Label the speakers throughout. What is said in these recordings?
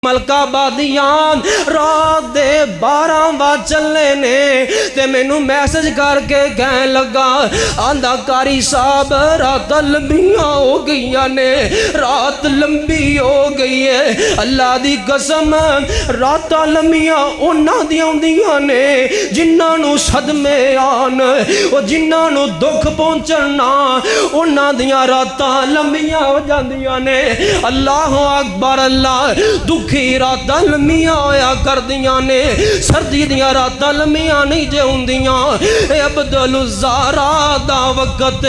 Speaker 1: ملکہ بادیان رات دے 12 بج چلے نے تے مینوں میسج کر کے کہن لگا آندا قاری صاحب رات لمبیاں ہو گئیاں نے، رات لمبی ہو گئی ہے۔ اللہ دی قسم رات لمبیاں انہاں دی ہوندیاں نے جنہاں نو صدمے آن، او جنہاں نو دکھ پہنچنا انہاں دیاں راتاں لمبیاں ہو جاندیاں نے۔ اللہ اکبر، اللہ دکھی راتاں لمبیاں ہویا کر دیاں نے، سردی دیاں راتاں لمبیاں نہیں جے ہوندیاں۔ اے عبدل الزہرا دا وقت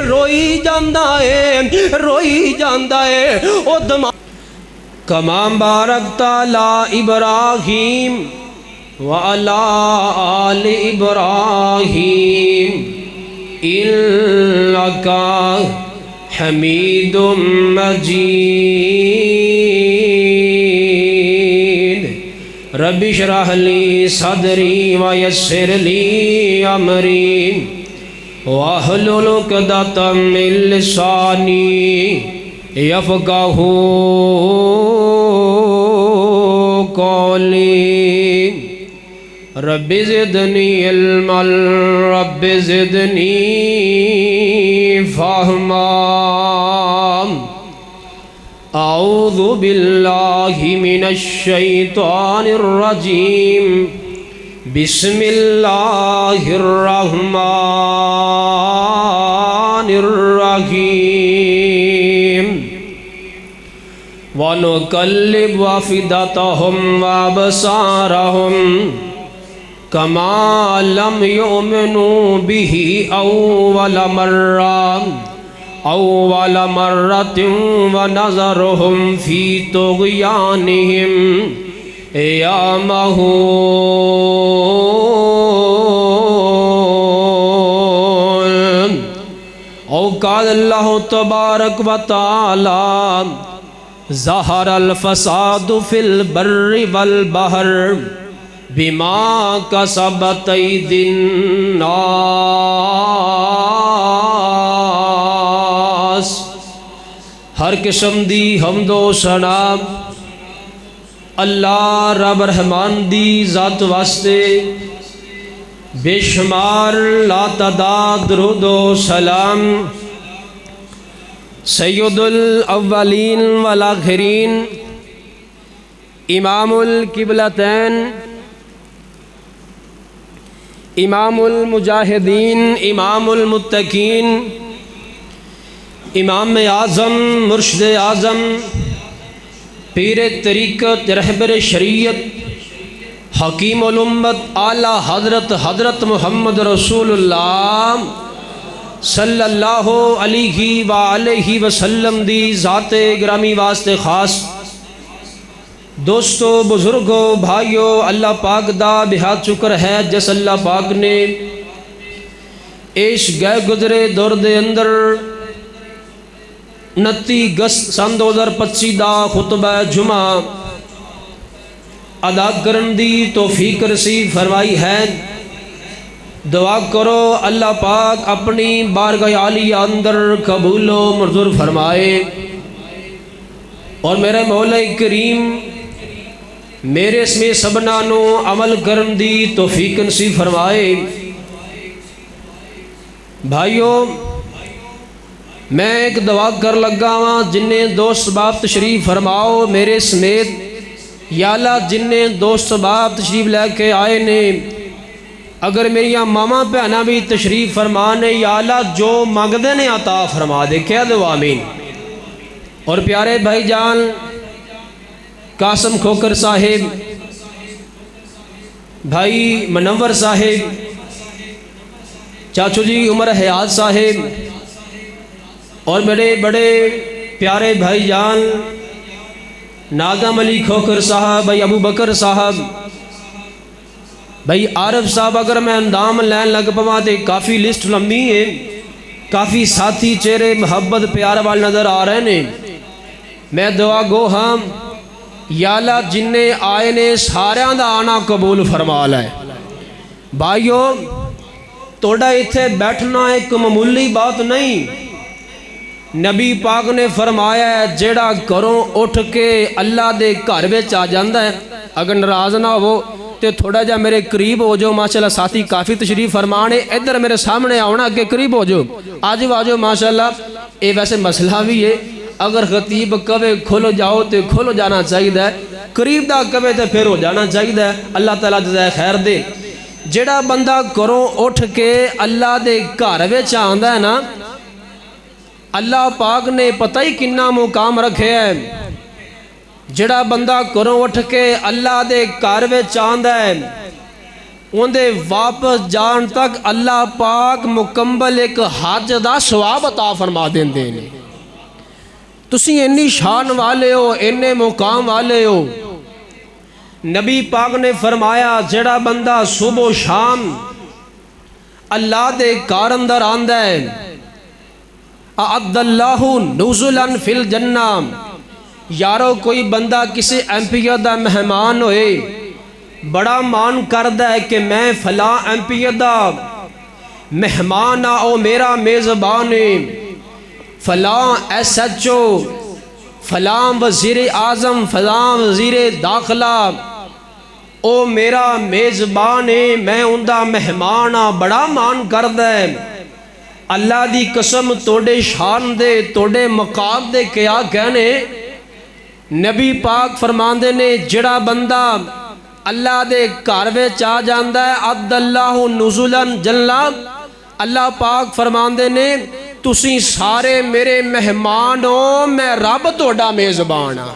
Speaker 1: روئی جاندا ہے، روئی جاندا ہے۔ او دماغ کما بارکت علی ابراہیم وعلی آل ابراہیم انک حمید مجید۔ رب اشرح لی صدری ویسر لی امری واحلل عقدۃ من لسانی یفقہوا قولی۔ رب زدنی علما رب زدنی فہما۔ اعوذ باللہ من الشیطان الرجیم، بسم اللہ الرحمن الرحیم۔ وَنُقَلِّبُ أَفْئِدَتَهُمْ وَأَبْصَارَهُمْ كَمَا لَمْ يُؤْمِنُوا بِهِ أَوَّلَ مَرَّةٍ وَنَذَرُهُمْ فِي طُغْيَانِهِمْ يَعْمَهُونَ۔ او قال اللہ تبارک و تعالی ظہر الفساد فی البر والبحر بما کسبت ایدی الناس۔ ہر قسم دی حمد و ثنا اللہ رب رحمان دی ذات واسطے، بے شمار لا تعداد درود و سلام سید الاولین والآخرین، امام القبلتین، امام المجاہدین، امام المتقین، امام اعظم، مرشد اعظم، پیر طریقت، رہبر شریعت، حکیم الامت، اعلیٰ حضرت محمد رسول اللہ صلی اللہ علیہ وآلہ وسلم دی ذات گرامی واسطے خاص۔ دوستو، بزرگو، بھائیو، اللہ پاک دا بہت شکر ہے جس اللہ پاک نے اس گئے گزرے دور دے اندر 29 اگست سن 2025 دا خطبہ جمعہ ادا کرن دی توفیق نصیب فرمائی ہے۔ دعا کرو اللہ پاک اپنی بارگاہ عالیہ اندر قبول و منظور فرمائے، اور میرے مولا کریم میرے اس میں سبنا نو عمل کرن دی توفیق نصیب فرمائے۔ بھائیو، میں ایک دعا کر لگا ہاں، جنہیں دوست باپ تشریف فرماؤ میرے سمیت، یا اللہ جنہیں دوست باپ تشریف لے کے آئے نے، اگر میری ماما بہنہ بھی تشریف فرمانے، یا اللہ جو مانگدے نے عطا فرما دے، کہہ دو آمین۔ اور پیارے بھائی جان قاسم کھوکر صاحب، بھائی منور صاحب، چاچو جی عمر حیات صاحب، اور میرے بڑے پیارے بھائی جان ناظم علی کھوکر صاحب، بھائی ابو بکر صاحب، بھائی عارف صاحب، اگر میں اندام لین لگ پاواں تے کافی لسٹ لمبی ہے، کافی ساتھی چہرے محبت پیار وال نظر آ رہے ہیں۔ میں دعا گو ہاں، یا اللہ جنہیں آئے نے ساریاں دا آنا قبول فرما لائے۔ بھائیو، توڑا ایتھے بیٹھنا ایک معمولی بات نہیں، نبی پاک نے فرمایا ہے جیڑا گھروں اٹھ کے اللہ دے گھر وچ آ جاندا ہے، اگر ناراض نہ ہو تے تھوڑا جا میرے قریب ہو جاؤ، ماشاءاللہ ساتھی کافی تشریف فرمان ہے، ادھر میرے سامنے آؤنا، اگے قریب ہو جاؤ، آجو ماشاءاللہ۔ اے ویسے مسئلہ بھی ہے، اگر خطیب کہے کھلو جاؤ تے کھلو جانا چاہیے، قریب دا کہے تے پھر ہو جانا چاہیے، اللہ تعالیٰ جزائے خیر دے۔ جیڑا بندہ گھروں اٹھ کے اللہ دے گھر وچ آندا ہے نا، اللہ پاک نے پتہ ہی کنا مقام رکھے ہے۔ جڑا بندہ گھروں اٹھ کے اللہ دے گھر وچ آندا ہے، اندے واپس جان تک اللہ پاک مکمل ایک حج دا ثواب عطا فرما دیندے نے۔ تسی انی شان والے ہو، انے مقام والے ہو۔ نبی پاک نے فرمایا جڑا بندہ صبح و شام اللہ دے گھر اندر آندا ہے، اعد اللہ نزلا فی الجنہ، یارو کوئی بندہ کسی ایم پی دا مہمان ہوئے، بڑا مان کردہ ہے کہ میں فلاں ایم پی دا مہمان او میرا میزبان ہے، فلاں ایس ایچ او، فلاں وزیر اعظم، فلاں وزیر داخلہ او میرا میزبان ہے، میں اندہ مہمان ہاں، بڑا مان کردہ ہے۔ اللہ دی قسم توڑے شان دے توڑے مقام دے کیا کہنے، نبی پاک فرماندے نے جڑا بندہ اللہ دے گھر وچ آ جاندا ہے، عد اللہ نزلا جنہ، اللہ پاک فرماندے نے تسی سارے میرے مہمان ہو، میں رب توڑا میزبان ہاں۔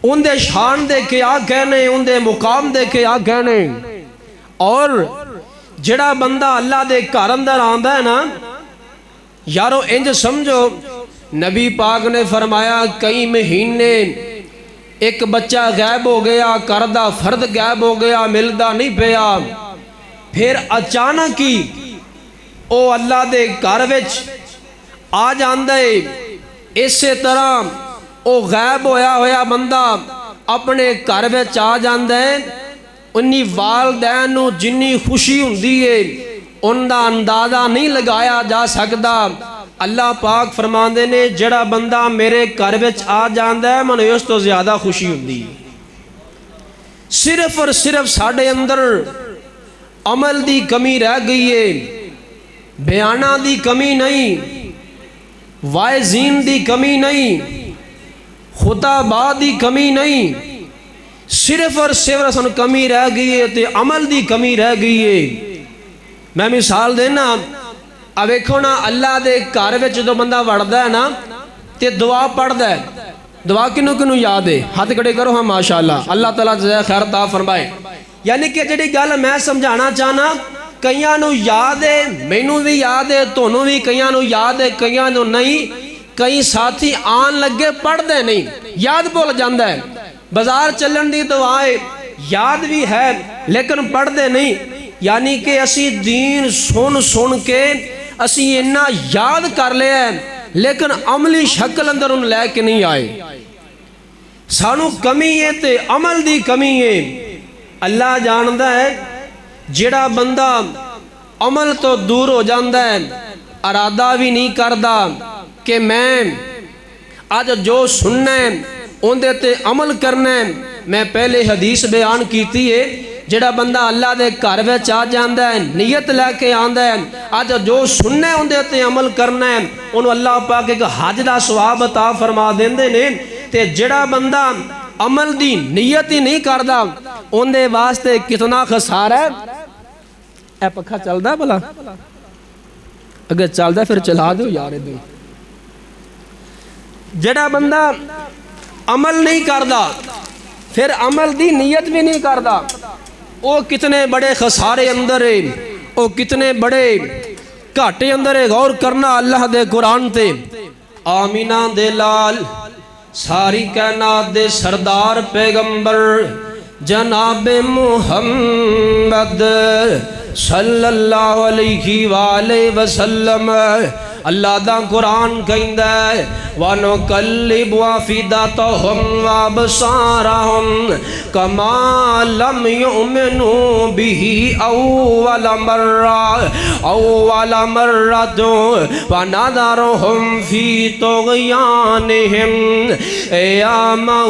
Speaker 1: ان دے شان دے کیا کہنے، ان دے مقام دے کیا کہنے۔ اور جڑا بندہ اللہ دے گھر اندر آندا ہے نا، یارو انج سمجھو، نبی پاک نے فرمایا کئی مہینے ایک بچہ غائب ہو گیا، کردہ فرد غائب ہو گیا، ملدہ نہیں پیا، پھر اچانک ہی او اللہ دے گھر وچ آ جاندا ہے۔ اسی طرح او غائب ہویا بندہ اپنے گھر وچ آ جاندا ہے، انی والدین نو جنی خوشی ہوندی ہے ان دا اندازہ نہیں لگایا جا سکتا۔ اللہ پاک فرماندے نے جڑا بندہ میرے گھر وچ آ جاندا ہے منو اس تو زیادہ خوشی ہوندی ہے۔ صرف اور صرف ساڈے اندر عمل دی کمی رہ گئی ہے، بیانہ دی کمی نہیں، واعظین دی کمی نہیں، خطباء دی کمی نہیں، صرف اور صرف سن کمی رہ گئی ہے تے عمل دی کمی رہ گئی ہے۔ میں مثال دینا، اب ایکھو نا اللہ دے گھر وچ جو بندہ وڑدا ہے نا تے دعا پڑھدا ہے، دعا کنوں کنوں یاد ہے، ہاتھ کھڑے کرو ہاں ماشاءاللہ، اللہ تعالیٰ جزائے خیر عطا فرمائے۔ یعنی کہ جڑی گل میں سمجھانا چاہنا، کئیاں نو یاد ہے، مینوں بھی یاد ہے، تونوں بھی کئیاں نو یاد ہے، کئیاں نو نہیں، کئی ساتھی آن لگے پڑھ دے نہیں، یاد بول جاندہ ہے، بازار چلن دی دعائیں یاد بھی ہے لیکن پڑھ دے نہیں۔ یعنی کہ اسی دین سن کے اسی انہا یاد کر لے ہیں لیکن عملی شکل اندر ان لے کے نہیں آئے۔ سانو کمی ہے تے عمل دی کمی ہے۔ اللہ جاندہ ہے جڑا بندہ عمل تو دور ہو جاندہ ہے، ارادہ بھی نہیں کردہ کہ میں آج جو سننا ہے ان دیتے عمل کرنا ہے۔ میں پہلے حدیث بیان کیتی ہے، جڑا بندہ اللہ دے گھر وچ آ جاندا ہے، نیت لے کے آندا ہے، آج جو سننا ہے ان دیتے عمل کرنا ہے، انہوں اللہ پاک ایک حج دا ثواب عطا فرما دیندے نے۔ تے جڑا بندہ عمل دی نیت ہی نہیں کردا ان دے واسطے کتنا خسارہ ہے۔ اے پکھا چل دا بلا اگر چل دا پھر چلا دو یار دو۔ جڑا بندہ عمل نہیں کردا پھر عمل دی نیت بھی نہیں کردا، او کتنے بڑے خسارے اندر ہے، او کتنے بڑے گھاٹے اندر ہے۔ غور کرنا اللہ دے قرآن تے۔ آمینہ دے لال ساری کائنات دے سردار پیغمبر جناب محمد صلی اللہ علیہ وآلہ وسلم اللہ دا قرآن کہندا ہے وَنُقَلِّبُ أَفْئِدَتَهُمْ وَأَبْصَارَهُمْ كَمَا لَمْ يُؤْمِنُوا بِهِ أَوَّلَ مَرَّةٍ وَنَذَرُهُمْ فِي طُغْيَانِهِمْ يَعْمَهُونَ۔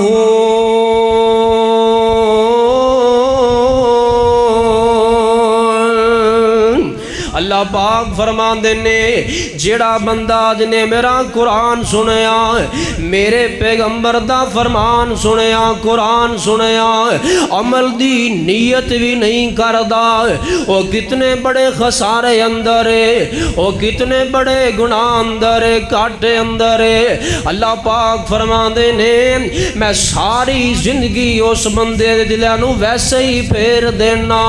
Speaker 1: اللہ پاک فرماندے نے جیڑا بندہ جنے میرا قرآن سنیا، میرے پیغمبر دا فرمان سنیا، قرآن سنیا، عمل دی نیت بھی نہیں کردا، وہ کتنے بڑے خسارے اندر ہے، وہ کتنے بڑے گناہ اندر ہے، کاٹے اندر ہے۔ اللہ پاک فرماندے نے میں ساری زندگی اس بندے دے دلاں نو ویسے ہی پھیر دینا،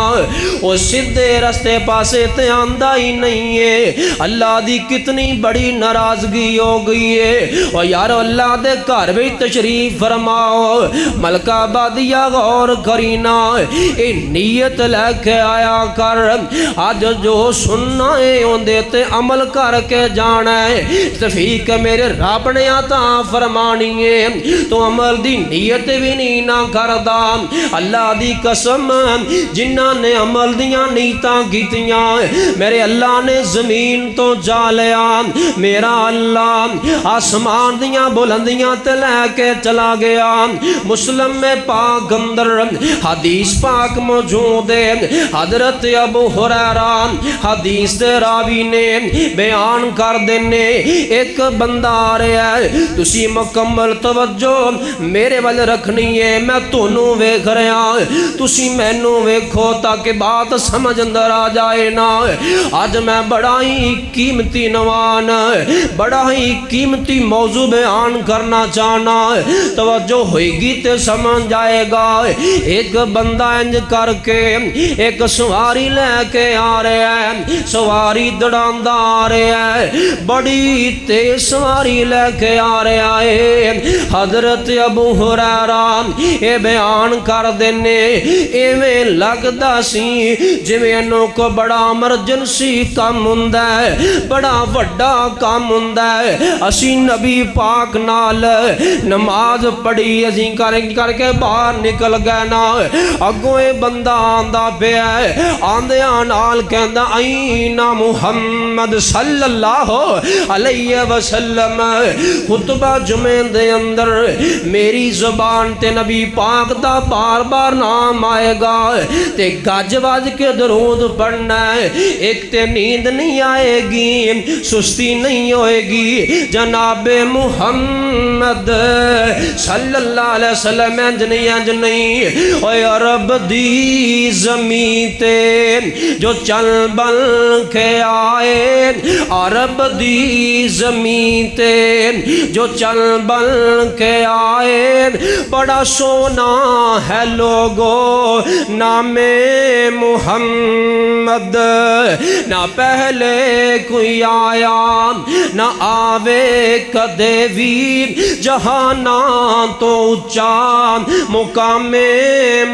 Speaker 1: وہ سیدھے رستے پاسے تے آندا ہی نہیں ہے۔ اللہ دی کتنی بڑی ناراضگی ہو گئی ہے۔ اور یار اللہ دے گھر بھی تشریف فرماؤ، ملکہ بادیا غور کرینا، اے نیت لے کے آیا کر، آج جو سننا ہے اندے تے عمل کر کے جانا ہے۔ توفیق میرے رب نے عطا فرمانی ہے، تو عمل دی نیت بھی نہیں نہ کردا۔ اللہ دی قسم جنہاں نے عمل دیاں نیتاں کیتیاں، میرے اللہ نے زمین تو جا لیا، میرا اللہ آسمان دیاں بلندیاں تے لے کے چلا گیا۔ مسلم میں پاک اندر حدیث پاک موجود ہے، حضرت ابو ہریرہ حدیث دے راوی نے بیان کر دینے، ایک بندہ آ رہا ہے، تسی مکمل توجہ میرے وال رکھنی ہے، میں تونوں ویکھ رہا، تسی مینوں ویکھو تاکہ بات سمجھ اندر آ جائے نا۔ آج میں بڑا ہی قیمتی نوان، بڑا ہی قیمتی موضوع بیان کرنا چاہنا، توجہ ہوئے گی تے سمجھ جائے گا۔ ایک بندہ انج کر کے ایک سواری لے کے آ رہا ہے، سواری دڑاندہ آ رہا ہے، بڑی تیز سواری لے کے آ رہا ہے۔ حضرت ابو ہریرہ اے بیان کر دینے، ایویں لگدا سی جویں انہوں کو بڑا ایمرجنسی کام ہوندا ہے، بڑا وڈا کام ہوندا ہے۔ اسی نبی پاک نال نماز پڑھی، اسی کر کے باہر نکل گئے نا، اگوں اے بندہ آندا پیا ہے، آندیاں نال کہندا این محمد صلی اللہ علیہ وسلم۔ خطبہ جمعے دے اندر میری زبان تے نبی پاک دا بار بار نام آئے گا تے گج بج کے درود پڑھنا ہے، ایک تے نیند نہیں آئے گی، سستی نہیں ہوئے گی۔ جناب محمد صلی اللہ علیہ وسلم انج نہیں، اوے عرب دی زمین تے جو چل بل کے آئے، عرب دی زمین تے جو چل بل کے آئے، بڑا سونا ہے لوگو نام محمد، نہ پہلے کوئی آیا نہ آوے کدے بھی، جہانا تو اونچا مقام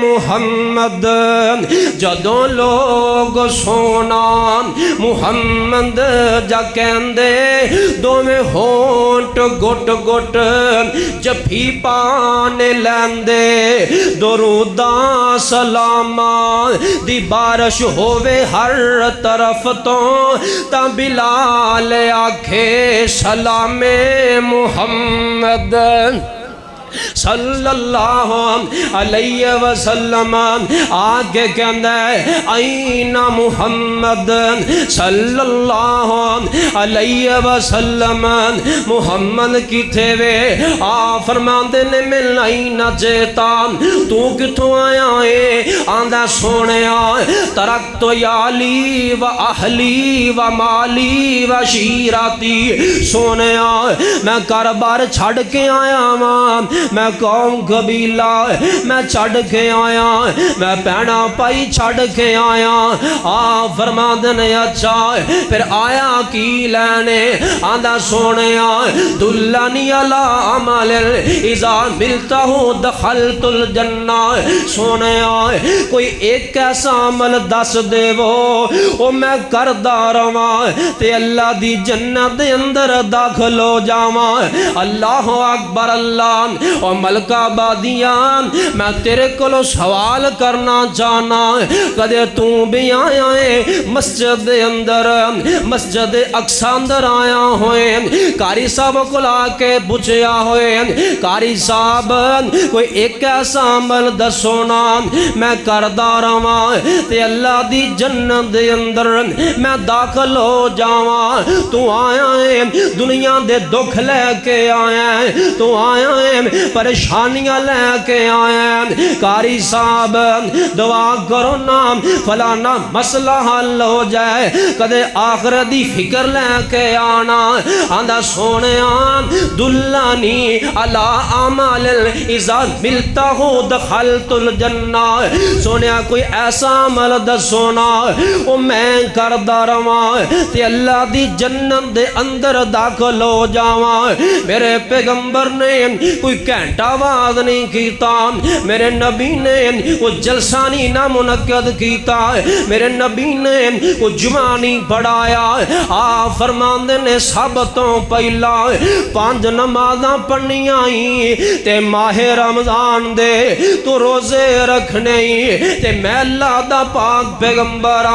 Speaker 1: محمد۔ جدوں لوگ سونا محمد جا کہندے، دوویں ہونٹ گٹ گٹ جفی پانے لیندے، دروداں سلاماں دی بارش ہووے ہر طرف تو، تا بلال آکھے سلام محمد صلی اللہ علیہ وسلم۔ آگے کہندہ ہے این محمد صلی اللہ علیہ وسلم، محمد کی تھے وے؟ آ فرماندے نے میں نہیں نہ جیتا، تو کتوں آیا ہے؟ آندہ سونیا ترکت یالی و اہلی و مالی و شیراتی، سونیا میں کاربار چھڑ کے آیا ماں، میں قوم قبیلہ میں چھڑ کے آیا، میں پہنا پائی چھڑ کے آیا۔ فرما دنے اچھا پھر آیا کی منگی لینے آندہ سونیا دلانی علی عمل اذا ملتا ہوں دخلت الجنہ سونیا کوئی ایک ایسا عمل دس دے وہ میں کردہ رواں تے اللہ دی جنت دے اندر داخل ہو جاواں اللہ اکبر اللہ اور ملکہ بادیان میں تیرے کولو سوال کرنا چاہنا کدے تو بھی آیا ہے مسجد دے اندر مسجد اقصی اندر آیا ہوئے قاری صاحب کو لا کے پوچھیا ہوئے قاری صاحب کوئی ایک ایسا عمل دسونا میں کردہ رواں تے اللہ دی جنت دے اندر میں داخل ہو جاواں تو آیا ہے دنیا دے دکھ لے کے آیا ہے تو آیا ہے پریشانیاں لے کے آیا ہے قاری صاحب دعا کرو نا فلانا مسئلہ حل ہو جائے کدے آخرت دی فکر لے کے آنا آندہ سونے آن دلانی علی عمل اذا ملتا ہو دخلت الجنہ سونے کوئی ایسا عمل دسونا او میں کردہ رواں تے اللہ دی جنت دے اندر داخل ہو جاواں میرے پیغمبر نے کوئی گھنٹہ آواز نہیں کیتا میرے نبی نے کوئی جلسہ نہیں نہ منعقد کیتا میرے نبی نے کوئی جمعہ نہیں پڑھایا فرماندے نے سب تو پہلا 5 نمازاں پڑھنیاں ہی تے ماہ رمضان دے تو روزے رکھنے ہی تے میں اللہ دا پاک پیغمبر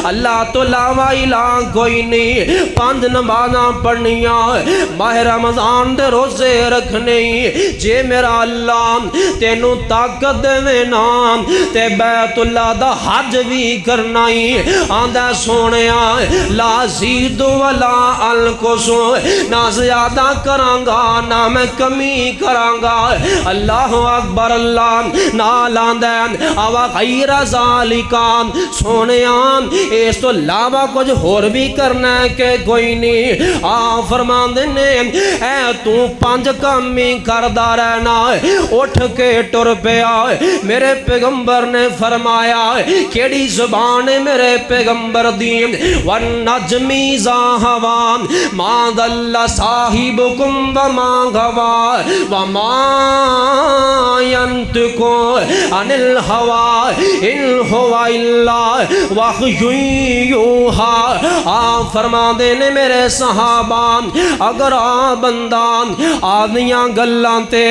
Speaker 1: اللہ تو لاوا الہ کوئی نہیں 5 نمازاں پڑھنیاں ماہ رمضان دے روزے رکھنے ہی جے میرا اللہ تینوں طاقت دے نام تے بیت اللہ دا حج بھی کرنا ہی آندہ سونیا لا زید ولا انقص نہ زیادہ کرانگا نہ میں کمی کرانگا اللہ اکبر اللہ نالان دین آوا غیر ذالکان سونیان اس تو علاوہ کچھ اور بھی کرنا ہے کہ کوئی نہیں فرمان دینے اے تو 5 کام ہی کردہ رہنا اٹھ کے ٹر پہ آئے میرے پیغمبر نے فرمایا کیڑی زبان میرے پیغمبر دین وَالنَّجْمِ ذَاهَوَان مَا ضَلَّ صَاحِبُكُمْ وَمَا غَوَا وَمَا يَنْطِقُ عَنِ الْهَوَىٰ إِنْ هُوَ إِلَّا وَحْيٌ يُوحَىٰ فرما دینے میرے صحابان اگر بندان آدھیاں گلاں تے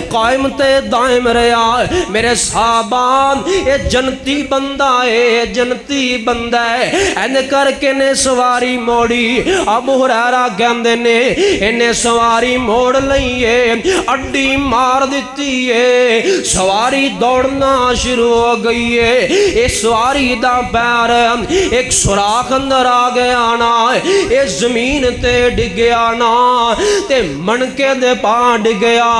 Speaker 1: قائم تے دائم رہا میرے صحابان اے جنتی بندہ ہے جنتی بندہ ہے این کر کے نے سواری موڑی ابو ہریرہ کہندے نے انہیں سواری موڑ لئیے اڈی مار دیتی ہے سواری دوڑنا شروع ہو گئی ہے اس سواری دا پیر ایک سوراخ اندر آ گیا نا اے زمین تے ڈگیا نا تے منکے دے پا ڈگیا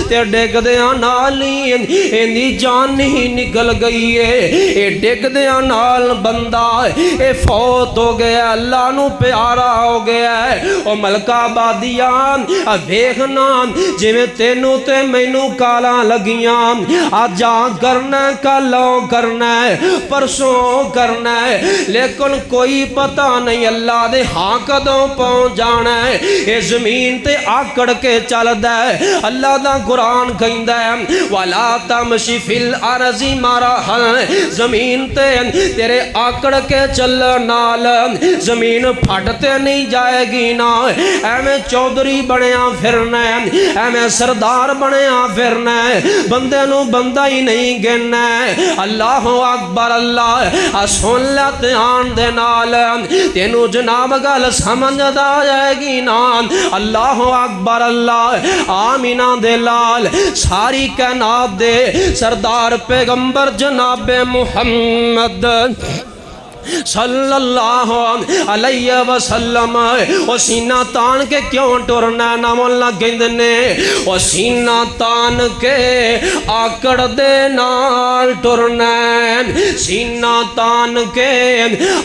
Speaker 1: تے ڈگ دیا نالی اندی جان ہی نکل گئی ہے اے ڈگ دیا نال بندہ اے فوت ہو گیا اللہ نو پیارا ہو گیا ہے او ملکہ بادیان دیکھنا جی میں تینوں تے مینوں کالا لگیاں آجا کرنا ہے کالوں کرنا ہے پرسوں کرنا ہے لیکن کوئی پتہ نہیں اللہ دے ہاں کدوں پہنچ جانا ہے یہ زمین تے آکڑ کے چل دے اللہ دا قرآن کہندہ ہے وَلَا تَمْشِ فِي الْأَرْضِ مَرَحًا زمین تے تیرے آکڑ کے چل نال زمین پھٹتے نہیں جائے گی نا اے میں چودری بڑیاں پھرنا ہے اے میں سردار بڑیاں پھرنا ہے بندے نو بندہ ہی نہیں گننا ہے اللہ اکبر اللہ سن لیتے آن دے نال تینو جناب گل سمجھ دا جائے گی نا اللہ اکبر اللہ آمینہ دے لال ساری کائنات دے سردار پیغمبر جناب محمد صلی اللہ علیہ وسلم او سینہ تان کے کیوں ٹرنا ہے نام اللہ گندنے او سینہ تان کے آکڑ دے نال ٹرنا ہے سینہ تان کے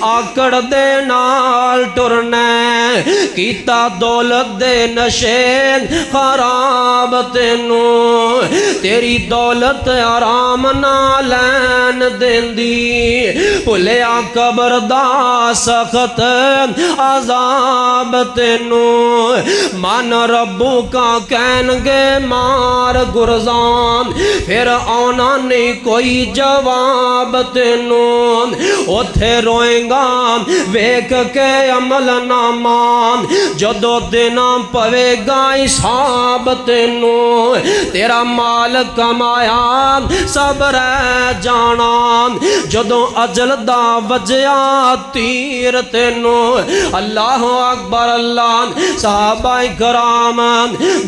Speaker 1: آکڑ دے نال ٹرنا ہے کیتا دولت دے نشے خراب تینو تیری دولت آرام نہ لین دین دی بھولے آقا قبر دا سخت عذاب تینوں من ربو کا کہن گے مار گرزان پھر آنا نہیں کوئی جواب تینوں اتھے روئیں گا ویک کے عمل نامان جدو دینا پوے گا حساب تینوں تیرا مال کمایا سب رہ جانا جدو اجل دا وجیا تیر تینوں اللہ اکبر اللہ صحابہ کرام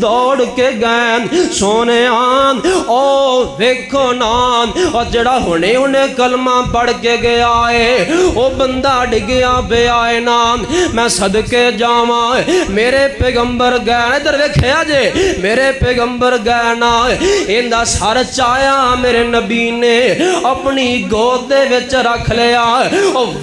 Speaker 1: دوڑ کے گئے سونے آن او ویکھو نام اور جڑا ہونے کلمہ پڑھ کے گیا ہے او بندہ ڈگیا بے آئے نام میں صدقے جاواں میرے پیغمبر گئے ادھر ویکھیا جے میرے پیغمبر گئے نا اندہ سر چایا میرے نبی نے اپنی گود دے وچ رکھ لیا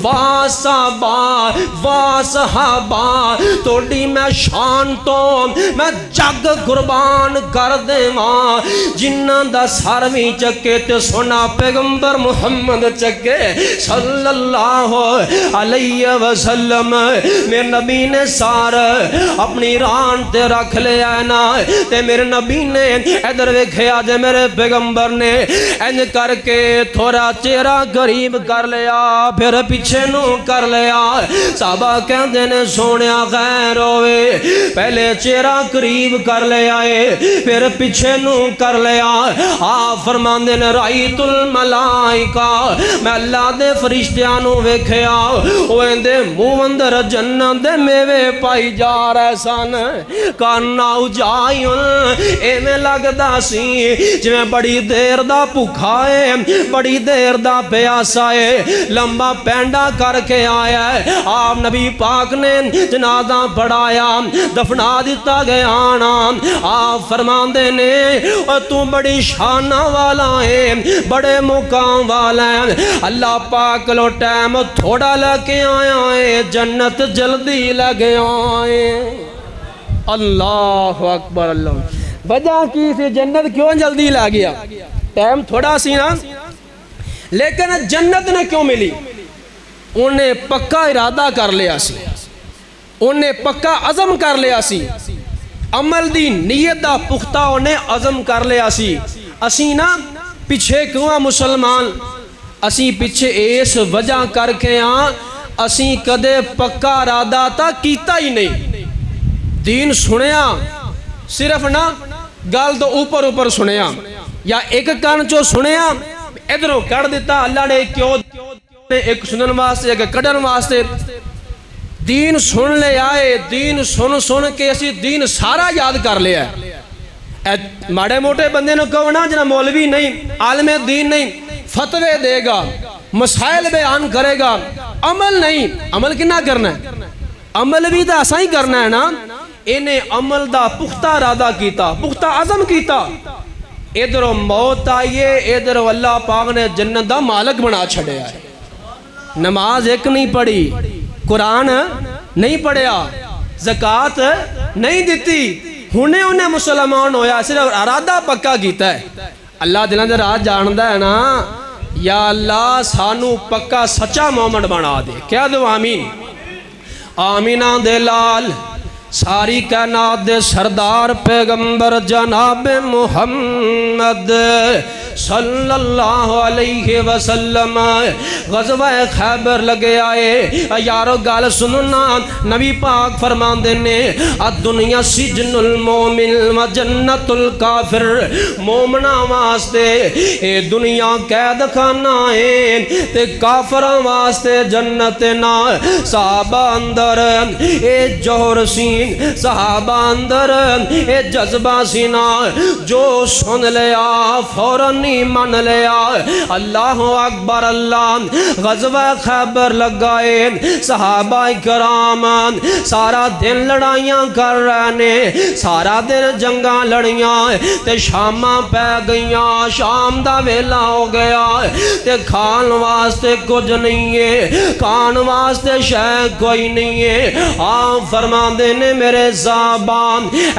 Speaker 1: واہ صحابہ واہ صحابہ توڑی میں شان تو میں جگ قربان کر دے ماں جنہ دا سرویں چکے تے سونا پیغمبر محمد چکے صلی اللہ علیہ وسلم میرے نبی نے سار اپنی ران تے رکھ لیا نا تے میرے نبی نے ادھر ویکھیا جے میرے پیغمبر نے انج کر کے تھوڑا چہرہ قریب کر لیا پھر پیچھے نو کر لیا صحابہ کہندے نے سونیا غیر ہوئے پہلے چہرہ قریب کر لیا پھر پیچھے نو کر لیا فرماندے نے رائیت الملائکہ میں اللہ دے فرشتیاں نو ویکھیا او اندے منہ اندر جنت دے میوے پائی جا رہے سن کانا اجائن ایویں لگدا سی جویں بڑی دیر دا بھوکا ہے بڑی دیر دا پیاسا ہے لمبا پینڈا کر کے آیا ہے آپ نبی پاک نے جنازہ پڑھایا دفنا دیتا گیا نا آپ فرماندے نے اور تو بڑی شانہ والا ہے بڑے مقام والا ہے اللہ پاک لو ٹائم تھوڑا لگے آیا ہے جنت جلدی لگے آئے اللہ اکبر اللہ وجہ کی سی جنت کیوں جلدی لگیا ٹائم تھوڑا سی نا لیکن جنت نے کیوں ملی انہیں پکا ارادہ کر لیا سی انہیں پکا عزم کر لیا سی عمل دی نیت دا پختہ انہیں عزم کر لیا سی اسی نا پیچھے کیوں مسلمان اسی پیچھے اس وجہ کر کے اسی کدے پکا ارادہ تا کیتا ہی نہیں دین سنیا صرف نا گل تو اوپر اوپر سنیا یا ایک کان چو سنیا ادھروں کر دیتا اللہ نے کیوں ایک سنن واسطے ایک کڑن واسطے دین سن لے آئے دین سن کے اسی دین سارا یاد کر لیا ہے ماڑے موٹے بندے نے کہو نا جنہا مولوی نہیں عالم دین نہیں فتوے دے گا مسائل بیان کرے گا عمل نہیں عمل کنا کرنا ہے عمل بھی تو ایسا ہی کرنا ہے نا انہیں عمل دا پختہ ارادہ کیتا پختہ عزم کیتا ادھر موت آئیے ادھر اللہ پاک نے جنت دا مالک بنا چھڑے آئے نماز ایک نہیں پڑھی قرآن نہیں پڑھیا زکاة نہیں دیتی انہیں مسلمان ہویا صرف ارادہ پکا کیتا ہے اللہ دلان دے راہ جاندہ ہے نا یا اللہ سانو پکا سچا مومنٹ بنا دے کیا دو آمین آمینہ دے لال ساری کائنات دے سردار پیغمبر جناب محمد صلی اللہ علیہ وسلم غزوہ خیبر لگے آئے یارو گال سننا نبی پاک فرمان دینے الدنیا سجن المومن و جنت الکافر مومنہ واسطے اے دنیا قید خانہ ہے تے کافر واسطے جنت نا صحابہ اندر اے جوہر سین صحابہ اندر اے جذبہ سینا جو سن لیا فوراً من لیا اللہ اکبر اللہ غزوہ خیبر لگائے صحابہ کرام سارا دن لڑائیاں کر رہنے سارا دن جنگاں لڑیاں تے شاماں پہ گئیاں شام دا ویلا ہو گیا تے کھان واسطے کچھ نہیں ہے کھان واسطے شے کوئی نہیں ہے آپ فرما دینے میرے زبان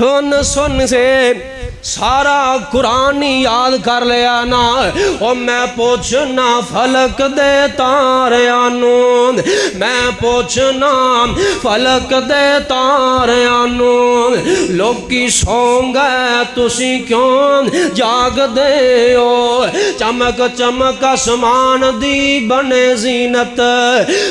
Speaker 1: سن سن سے سارا قرآن یاد کر لیا نا او میں پوچھنا فلک دے تاریاں نوں میں پوچھنا فلک دے تاریاں نوں لوکی سوں گئے تسی کیوں جاگ دے ہو چمک چمک آسمان دی بنے زینت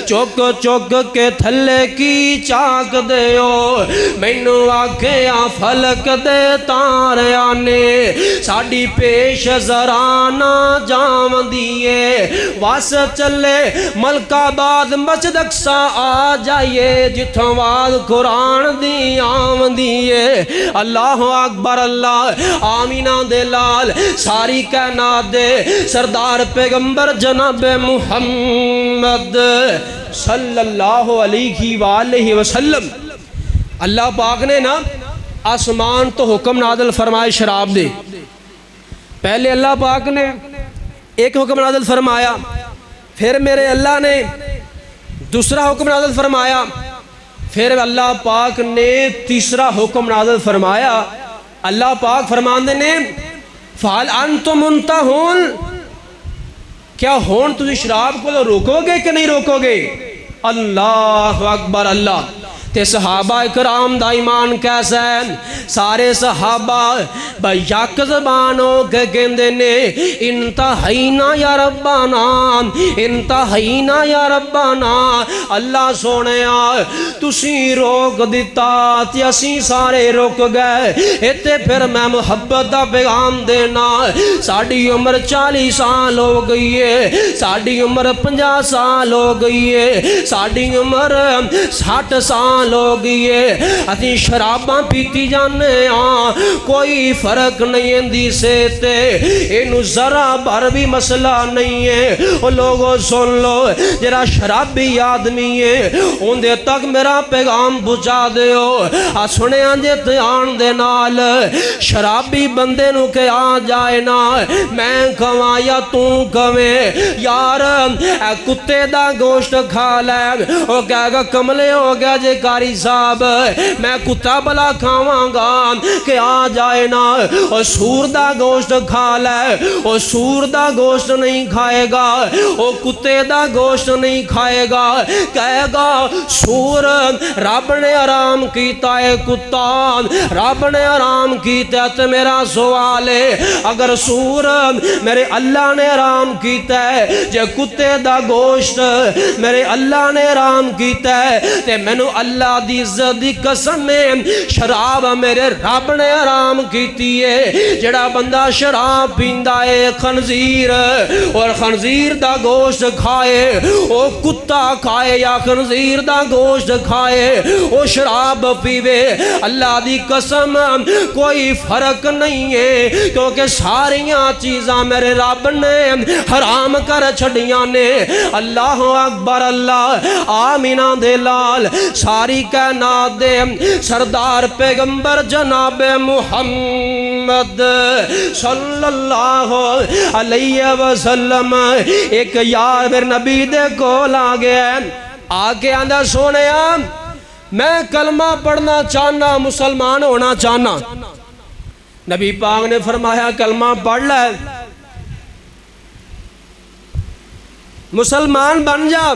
Speaker 1: چک چک کے تھلے کی چاک دے ہو مینوں آکھیا فلک دے تاریاں نے ساڑی پیش زرانہ جام دیئے واس چلے ملک آباد مسجد اقصی آ جائیے جتھوں واد قرآن دی آم دیئے اللہ اکبر اللہ آمینہ دے لال ساری کائنات دے سردار پیغمبر جناب محمد صلی اللہ علیہ وآلہ وسلم اللہ پاک نے نا آسمان تو حکم نازل فرمائے شراب دے پہلے اللہ پاک نے ایک حکم نازل فرمایا پھر میرے اللہ نے دوسرا حکم نازل فرمایا پھر اللہ پاک نے تیسرا حکم نازل فرمایا اللہ پاک فرماندے نے فَهَلْ أَنْتُمْ مُنْتَهُونَ کیا ہون تجھے شراب کو روکو گے کہ نہیں روکو گے اللہ اکبر اللہ تے صحابہ اکرام دا ایمان کیسا ہے سارے صحابہ بیاک زبان ہو کے گندے نے انتہینا یا ربانا انتہینا یا ربانا اللہ سونے آئے تسی روک دیتا تی اسی سارے روک گئے اتے پھر میں محبت دا پیغام دینا ساڑی عمر 40 سال ہو گئی ہے ساڑی عمر 50 سال ہو گئی ہے ساڑی عمر 60 سال ہو گئی ہے اسی شراباں پیتی جانے کوئی فرق نہیں اندی سے تے انہوں ذرا بھر بھی مسئلہ نہیں ہے وہ لوگوں سن لو جرا شرابی آدمی ہے ان دے تک میرا پیغام بجا دے ہو سنے آنجے تیان دے نال شرابی بندے نو کے آ جائے نا میں کھواں یا تو کھویں یار اے کتے دا گوشت کھا لے وہ کہے گا کملے ہو گیا جے کاری صاحب میں کتا بلا کھاواں گا کہ آ جائے نا اور سور دا گوشت کھا لے اور سور دا گوشت نہیں کھائے گا اور کتے دا گوشت نہیں کھائے گا کہے گا سور رب نے حرام کیتا ہے کتا رب نے حرام کیتا ہے تو میرا سوال ہے اگر سور میرے اللہ نے حرام کیتا ہے جے کتے دا گوشت میرے اللہ نے حرام کیتا ہے تے مینوں اللہ دی عزت دی قسم میں شراب میرے رب نے حرام کیتی ہے جڑا بندہ شراب پیندا ہے خنزیر اور خنزیر دا گوشت کھائے او کتا کھائے یا خنزیر دا گوشت کھائے او شراب پیوے اللہ دی قسم کوئی فرق نہیں ہے کیونکہ ساریاں چیزاں میرے رب نے حرام کر چھڑیاں نے اللہ اکبر اللہ آمینہ دے لال ساری کائنات دے سردار پیغمبر جناب محمد صلی اللہ علیہ وسلم ایک یار میرے نبی دے کول آ گیا آگے آندہ سونے میں کلمہ پڑھنا چاہنا مسلمان ہونا چاہنا نبی پاک نے فرمایا کلمہ پڑھ لے مسلمان بن جا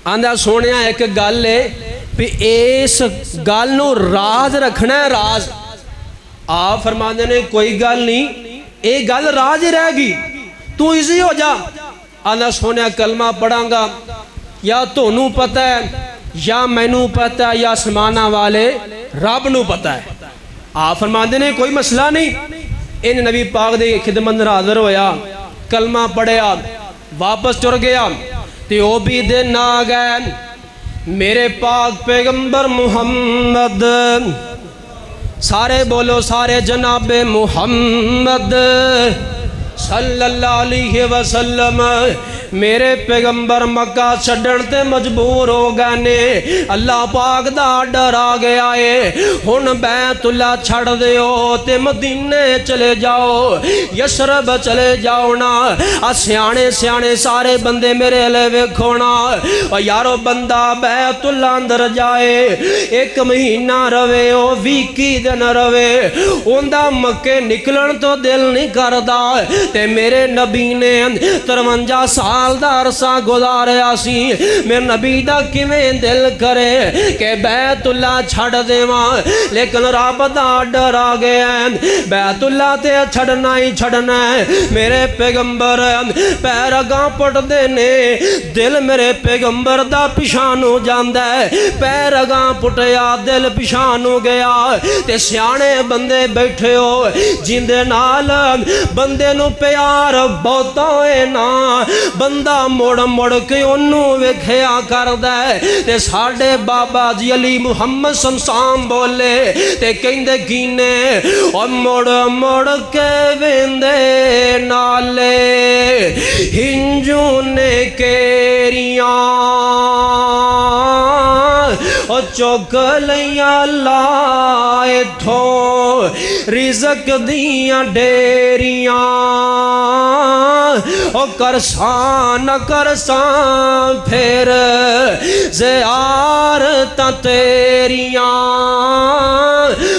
Speaker 1: آندہ سونے ایک گل ہے پہ اس گل نو راز رکھنا ہے راز آپ فرما دینے کوئی گل نہیں ایک گل راز ہی رہ گی تو ایزی ہو جا آندہ سونے کلمہ پڑھاں گا یا تو نو پتہ ہے یا میں نو پتہ ہے یا سمانہ والے رب نو پتہ ہے آپ فرما دینے کوئی مسئلہ نہیں ان نبی پاک دے خدمت حاضر ہویا کلمہ پڑھیا واپس چڑھ گیا تے او بھی دن آ گئے میرے پاک پیغمبر محمد سارے بولو سارے جناب محمد صلی اللہ علیہ وسلم میرے پیغمبر مکہ چھڈن تے مجبور ہو گئے نے اللہ پاک دا ڈر آ گیا ہے ہن بیت اللہ چھڑ دیو تے مدینے چلے جاؤ یثرب چلے جاؤ نا سیانے سیانے سارے بندے میرے لے ویکھو نا یارو بندہ بیت اللہ اندر جائے 1 مہینہ روے 20 دن روے اوندا مکے نکلن تو دل نہیں کردا تے میرے نبی نے 53 سال دا عرصہ گزاریا سی میرے نبی دا کیویں دل کرے کہ بیت اللہ چھڑ دیواں لیکن رب دا ڈر آ گیا بیت اللہ تے چھڑنا ہی چھڑنا ہے میرے پیغمبر پیر اگاں پٹ دے نے دل میرے پیغمبر دا پچھانو جاندا ہے پیر اگاں پٹیا دل پچھانو گیا تے سیانے بندے بیٹھے ہو جیندے نال بندے نو پیار بہتا ہے نا بندہ مڑ مڑ کے انہوں ویکھیا کردا ہے تے ساڈے بابا جی علی محمد سمسام بولے تے کہندے کینے او مڑ مڑ کے ویندے نالے ہنجوں نے کیریاں او چوک لیاں لائے تھو رزق دیاں ڈیریاں او کرسان کرسان پھر زیارت تیریاں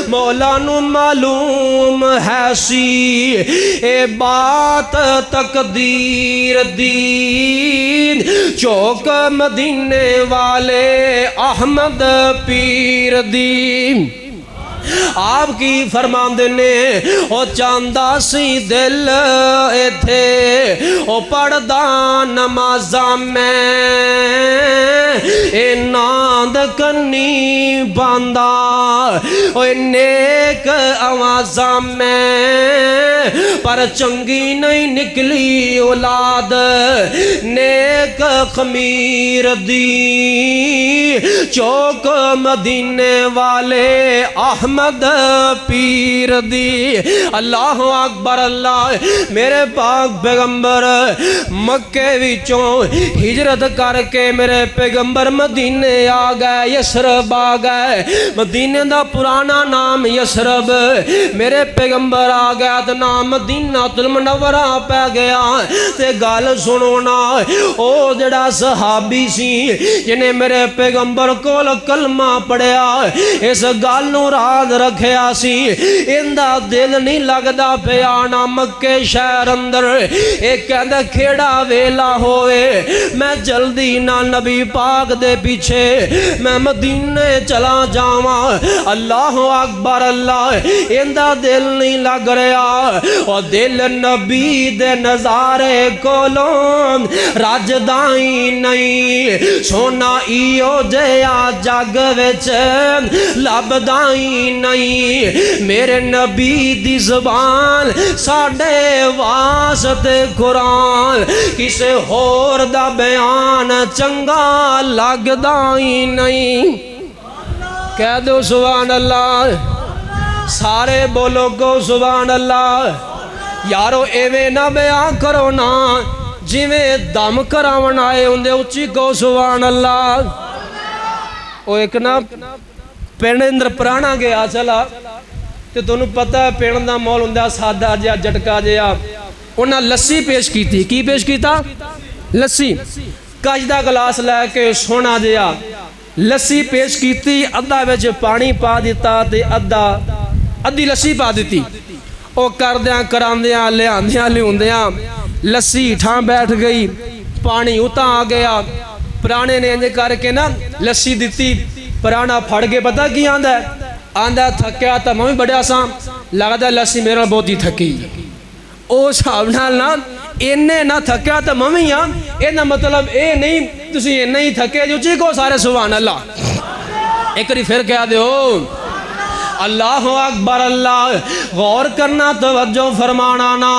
Speaker 1: مولا نو معلوم ہے سی اے بات تقدیر دی چوک مدینے والے احمد پیر دی آپ کی فرمان دینے او چاندہ سی دل تھے او پڑھدا نمازاں میں اے ناند کنی باندہ او نیک آوازاں میں پر چنگی نہیں نکلی اولاد نیک خمیر دی چوک مدینے والے احمد پیر دی اللہ اکبر اللہ میرے پاک پیغمبر مکے وچوں ہجرت کر کے میرے پیغمبر مدینے آ گئے یثرب آ گئے مدینے دا پرانا نام یثرب میرے پیغمبر آ گیا تو نام مدینہ المنورہ پہ گیا تے گال سنو نا او جڑا صحابی سی جنہیں میرے پیغمبر کو کلمہ پڑھیا اس گال نو راز رکھیا سی اندہ دل نہیں لگدا پیانا مکے شہر اندر ایک کہندہ کھیڑا ویلا ہوئے میں جلدی نہ نبی پاک دے پیچھے میں مدینے چلا جاواں اللہ اکبر اللہ اندہ دل نہیں لگ رہا اور دل نبی دے نظارے کولوں راج دائی نہیں سونا ایو جیا جگ وچ لب دائی نہیں میرے نبی دی زبان ساڑھے واسطے قرآن کسے ہور دا بیان چنگا لگ دائی نہیں کہہ دو سبحان اللہ سارے بولو کو سبحان اللہ یارو ایویں نہ بیان کرو نا جی میں دم کراون آئے ہوں دے اچھی کو سبحان اللہ او ایک نا پینڈ اندر پرانا گیا چلا تے تونوں پتہ ہے پینڈ دا مول ہوندا سادہ جیا جٹکا جیا انہاں لسی پیش کیتی کی پیش کیتا لسی کچ دا گلاس لے کے سونا جیا لسی پیش کیتی ادھا وچ پانی پا دیتا تے ادھی لسی پا دیتی او کردیاں کراندیاں لیاندیاں لیوندیاں لسی ٹھاں بیٹھ گئی پانی اتاں آ گیا پرانے نے انجے کر کے نا لسی دیتی پرانا پھڑ کے پتہ کی آندہ تھکیا تا میں بڑے آسان لگتا لسی میرا بہت ہی تھکی او صاحب نا انہیں نہ تھکیا تا میں اینا مطلب اے نہیں تسی انہیں ہی تھکے جو چی کو سارے سبحان اللہ ایک ری پھر کہہ دے ہو اللہ اکبر اللہ غور کرنا توجہ فرمانا نا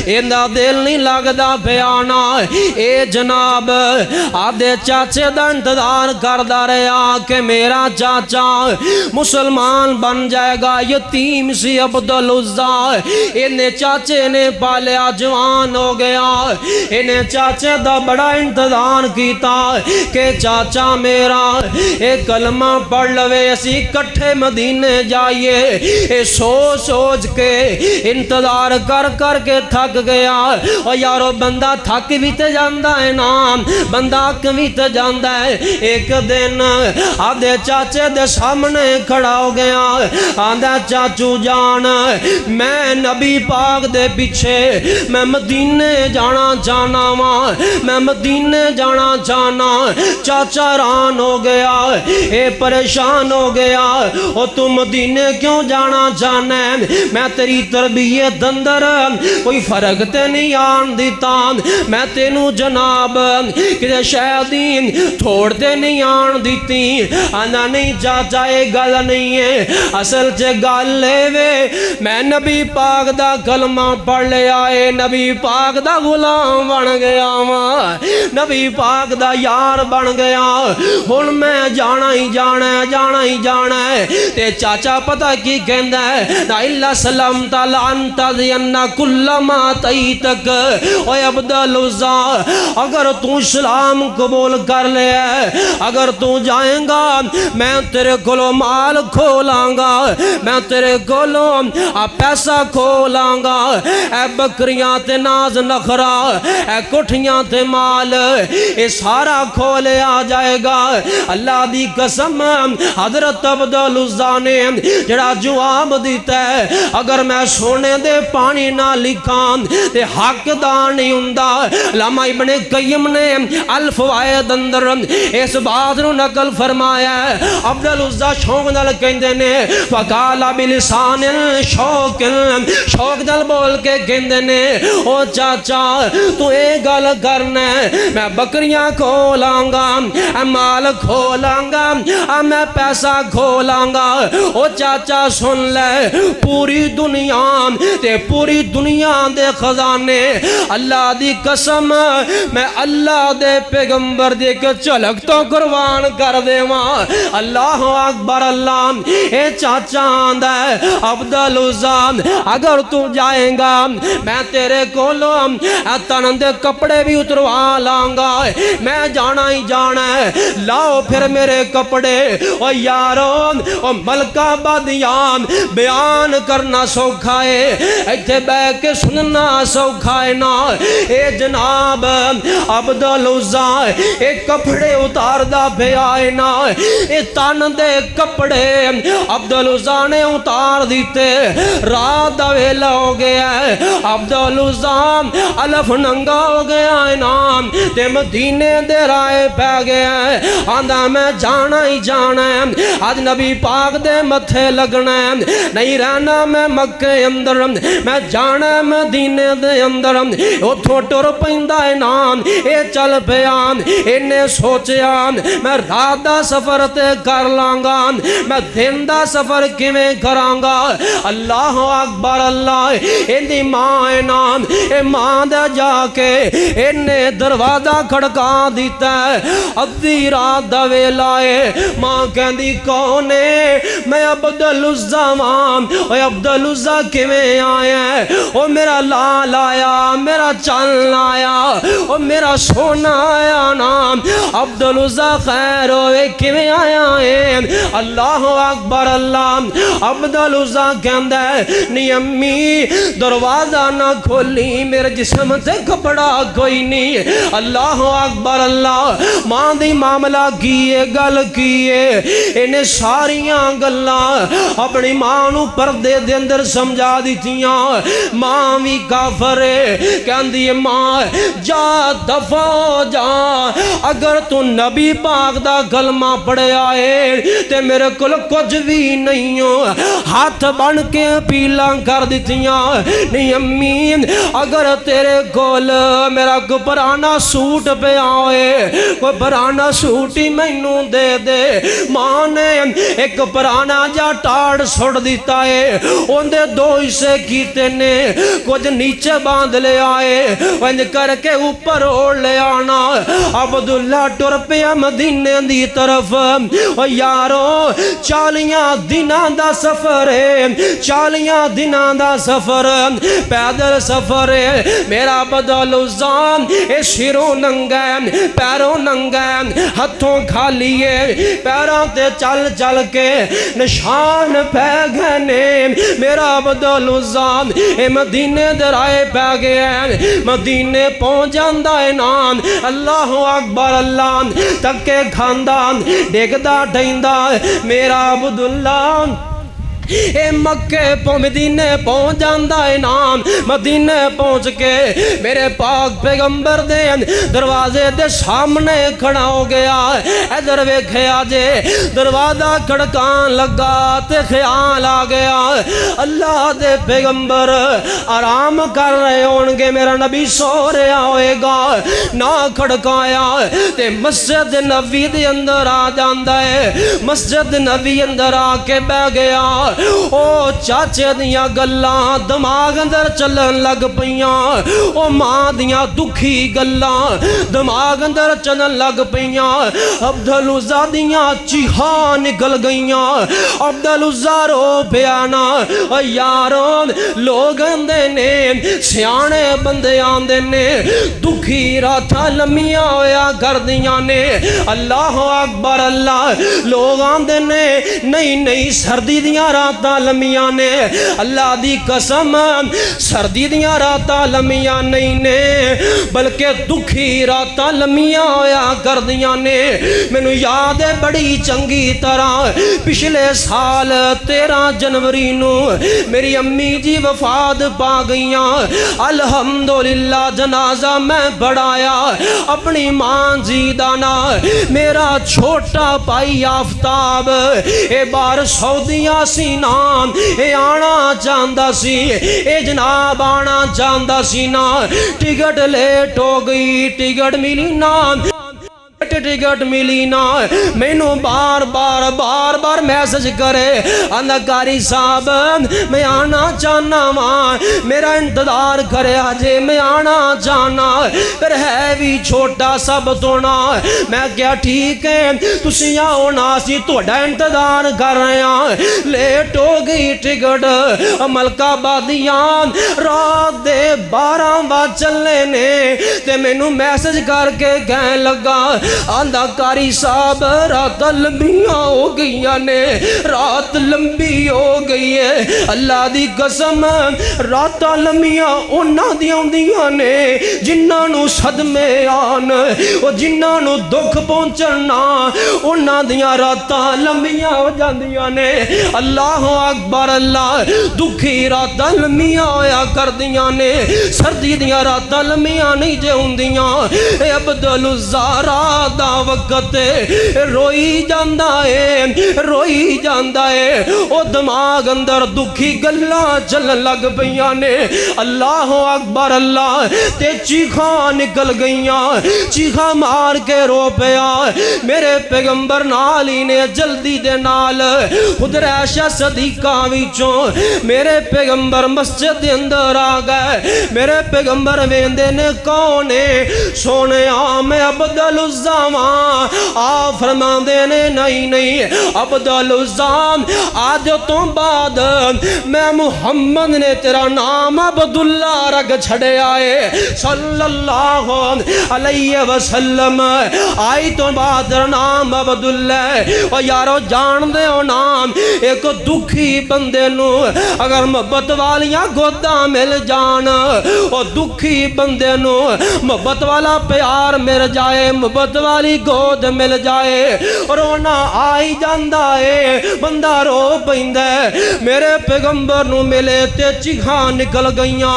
Speaker 1: ایندا دل نہیں لگدا پیانا اے جناب آدھے چاچے دا انتظار کردہ رہا کہ میرا چاچا مسلمان بن جائے گا یتیم سی عبدالعزیٰ انہیں چاچے نے پالیا جوان ہو گیا انہیں چاچے دا بڑا انتظار کیتا کہ چاچا میرا ایک کلمہ پڑھ لوے اسی کٹھے مدینے جائیے اے سوچ سوچ کے انتظار کر کر کے تھک گیا اور یارو بندہ تھک بھی تے جاندہ ہے نام بندہ بھی تے جاندہ ہے ایک دن آدھے چاچے دے سامنے کھڑا ہو گیا آدھے چاچو جان میں نبی پاک دے پیچھے میں مدینے جانا چاہنا ماں میں مدینے جانا چاہنا چاچا ران ہو گیا اے پریشان ہو گیا اور تو مدینے کیوں جانا چاہنا ہے میں تیری تربیت اندر کوئی فرق تے نہیں آن دیتا میں تینوں جناب کدے شہدین تھوڑ تے نہیں آن دیتی آنا نہیں چاچا اے گل نہیں ہے اصل چے گل لے وے میں نبی پاک دا کلمہ پڑھ لے آئے نبی پاک دا غلام بن گیا ماں نبی پاک دا یار بن گیا ہن میں جانا ہی جانا ہے جانا ہی جانا ہے تے چاچا پتہ کی کہندا ہے نا اللہ سلام تعالی انت ذینا کل ما تیتک اے عبدالعزیٰ اگر تو اسلام قبول کر لے اگر تو جائیں گا میں تیرے کولو مال کھولاں گا میں تیرے کولو پیسہ کھولاں گا اے بکریاں تے ناز نخرا اے کٹھیاں تے مال اے سارا کھولے آ جائے گا اللہ دی قسم حضرت عبدالعزیٰ نے جڑا جواب دیتا ہے اگر میں سونے دے پانی نہ لکھاں تے حق دار نہیں ہوندا علامہ ابن قیم نے الفوائد اندر اس بات نو نقل فرمایا ہے عبدالعزیٰ شوق نال کہندے نے فقال بلسان شوق شوق نال بول کے کہندے نے او چاچا تو اے گل کرنا میں بکریاں کھولاں گا مال کھولاں گا میں پیسہ کھولاں گا او چاچا سن لے پوری دنیا تے پوری دنیا دے خزانے اللہ دی قسم میں اللہ دے پیغمبر دے کے چلک تو قربان کر دے ماں اللہ اکبر اللہ اے چاچا آندہ ہے عبدالعزیٰ اگر تو جائیں گا میں تیرے کولو تن دے کپڑے بھی اتروا لانگا میں جانا ہی جانا ہے لاؤ پھر میرے کپڑے او یارو او ملکہ بادیان بیان کرنا سوکھا ہے ایتھے بے کے سننا سوکھا ہے نا اے جناب عبدالعزیٰ اے کپڑے اتار دا بے آئے نا اے تن دے کپڑے عبدالعزیٰ نے اتار دیتے رات دا ویلا ہو گیا ہے عبدالعزیٰ الف ننگا ہو گیا ہے نام تے مدینے دے رائے پہ گیا ہے آندہ میں جانا ہی جانا ہے آج نبی پاک دے متھے لگنا ہے نہیں رہنا میں مکہ اندر میں جانا ہے مدینے دے اندر او تھوٹر پہندہ ہے نام اے چل پیان انہیں سوچیا میں رات دا سفر تے کر لانگا میں دن دا سفر کیویں کرانگا اللہ اکبر اللہ اندی ماں ہے نام اے ماں دا جا کے انہیں دروازہ کھڑکا دیتا ہے ادھی رات دا ویلائے ماں کہندی کونے میں عبدالعزیٰ ماں اے عبدالعزیٰ کیویں آیا ہے او میرا لال آیا میرا چل آیا او میرا سونا آیا نام عبدالعزیٰ خیر ہوئے کیویں آیا ہے اللہ اکبر اللہ عبدالعزیٰ کہندہ ہے نی امی دروازہ نہ کھولی میرے جسم سے کپڑا کوئی نہیں اللہ اکبر اللہ ماں دی معاملہ کیے گل کیے انہیں ساریاں گلاں اپنی ماں ماں نو پردے دے اندر سمجھا دیتیاں ماں بھی کافر ہے کہندی ہے ماں جا دفع ہو جا اگر تو نبی پاک دا کلمہ پڑھے آئے تے میرے کل کچھ بھی نہیں ہو ہاتھ بن کے پیلا کر دیتیاں نہیں امی اگر تیرے کول میرا کوئی پرانا سوٹ پہ آئے کوئی پرانا سوٹ ہی مینوں دے دے ماں نے ایک پرانا جا ٹاڑ سڑ دیتا ہے اندے دو حصے کیتے نے کچھ نیچے باندھ لے آئے ونج کر کے اوپر اوڑ لے آنا عبداللہ ٹر پیا مدینے دی طرف یارو 40 دناں دا سفر ہے 40 دناں دا سفر پیدل سفر ہے میرا بدل زان اے شیروں ننگا پیروں ننگا ہتھوں کھالی ہے پیروں تے چل چل کے نشان پہ گھنے میرا بدل زان اے مدینے درائے پہ گئے مدینے پہنچ جاندہ ہے نام اللہ اکبر اللہ تکے کھاندان ڈیگدہ ڈھائندہ میرا عبداللہ اے مکے مدینے پہنچ جاندہ ہے نام مدینے پہنچ کے میرے پاک پیغمبر دے دروازے دے سامنے کھڑا ہو گیا ادھر ویکھے آجے دروازہ کھڑکان لگا تے خیال آ گیا اللہ دے پیغمبر آرام کر رہے ہونگے میرا نبی سو رہا ہوئے گا نہ کھڑکایا تے مسجد نبی دے اندر آ جاندہ ہے مسجد نبی اندر آ کے بہ گیا او چاچے دیاں گلاں دماغ اندر چلن لگ پیاں او ماں دیاں دکھی گلاں دماغ اندر چلن لگ پیاں عبدالعزیٰ دیاں چیہاں نکل گئیاں عبدالعزیٰ رو پیانا یارون لوگ اندے نے سیانے بندے آندے نے دکھی راتھا لمیاں ہویا کر دیاں نے اللہ اکبر اللہ لوگ آندے نے نہیں سردی دیاں راتاں لمیاں نے اللہ دی قسم سردی دیاں راتاں لمیاں نہیں نے بلکہ دکھی راتاں لمیاں ہویا کر دیاں نے مینوں یاد ہے بڑی چنگی طرح پچھلے سال 13 جنوری نو میری امی جی وفات پا گئیاں الحمدللہ جنازہ میں بڑھایا اپنی ماں جی دانا میرا چھوٹا پائی آفتاب اے بار سعودیاں سی نام اے آنا چاندہ سی اے جناب آنا چاندہ سی نا ٹکٹ لیٹ ہو گئی ٹکٹ ملی نام ٹکٹ ملی نا مینوں بار بار میسج کرے اندکاری صاحب میں آنا چاہنا ماں میرا انتظار کرے آجے میں آنا چاہنا پھر ہے بھی چھوٹا سب تونا میں کیا ٹھیک ہے تسی آؤ ناسی توڑا انتظار کر رہے ہیں لیٹ ہو گئی ٹکٹ ملکہ بادیان رات دے 12 بات چلنے نے تے مینوں میسج کر کے کہنے لگا آندہ کاری صاحب رات لمبیاں ہو گئیاں نے رات لمبی ہو گئی ہے اللہ دی قسم رات لمبیاں انہاں دیاں نے جنہاں نو صدمے آن وہ جنہاں نو دکھ پہنچنا انہاں دیاں رات لمبیاں ہو جاندیاں نے اللہ اکبر اللہ دکھی رات لمبیاں ہویا کر دیاں نے سردی دیاں رات لمبیاں نہیں جے ہوندیاں اے عبدالعزیٰ دا وقت روئی جاندہ ہے او دماغ اندر دکھی گلاں چلن لگ پیاں نے اللہ اکبر اللہ تے چیخاں نکل گئیاں چیخاں مار کے رو پیا میرے پیغمبر نالی نے جلدی دے نال خود عائشہ صدیقہ وچوں میرے پیغمبر مسجد دے اندر آ گئے میرے پیغمبر ویندے نے کونے سونے میں عبدالعزیٰ آ فرما دینے نہیں عبدالعزیٰ آج تو بعد میں محمد نے تیرا نام عبداللہ رکھ چھڑے آئے صلی اللہ علیہ وسلم آئی تو بعد تیرا نام عبداللہ اور یارو جان دے ہو نام ایک دکھی بندے نو اگر محبت والیاں گودہ مل جان اور دکھی بندے نو محبت والا پیار مل جائے محبت والا والی گود مل جائے رونا آئی جاندا ہے بندہ رو پیندا ہے میرے پیغمبر نو ملے تے چیخاں نکل گئیاں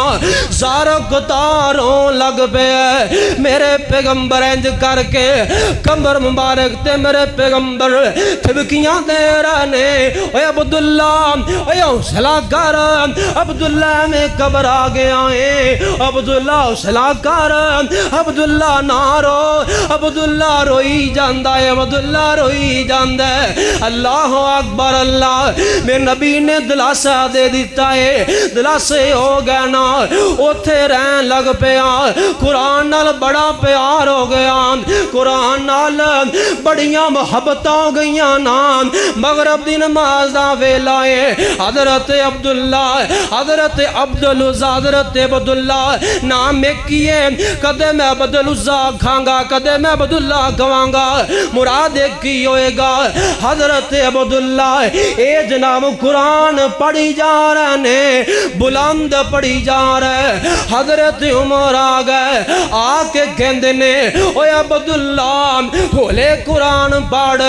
Speaker 1: سارا کتاروں لگ پیا میرے پیغمبر انج کر کے کمر مبارک تے میرے پیغمبر تھبکیاں دے رہنے اے عبداللہ اے حوصلہ کر عبداللہ میں قبر آ گیا ہے عبداللہ حوصلہ کر عبداللہ نہ رو عبداللہ روئی جاندا ہے عبداللہ روئی جاندا ہے اللہ اکبر اللہ میرے نبی نے دلاسا دے دیتا ہے دلاسے ہو گیا نا اوتھے رہن لگ پیا قرآن نال بڑا پیار ہو گیا قرآن نال بڑیاں محبت ہو گئیاں نا مغرب دی نماز دا ویلا ہے حضرت عبداللہ حضرت عبدالعزا حضرت عبداللہ نام ایک کیے کدے میں عبدالعزا کھانگا کدے میں عبداللہ کھوانگا مراد ایک کی ہوئے گا حضرت عبداللہ اے جناب قرآن پڑھی جا رہے بلند پڑھی جا رہے حضرت عمر آ گئے آ کے کہندے نے اوے عبداللہ کھولے قرآن پڑھ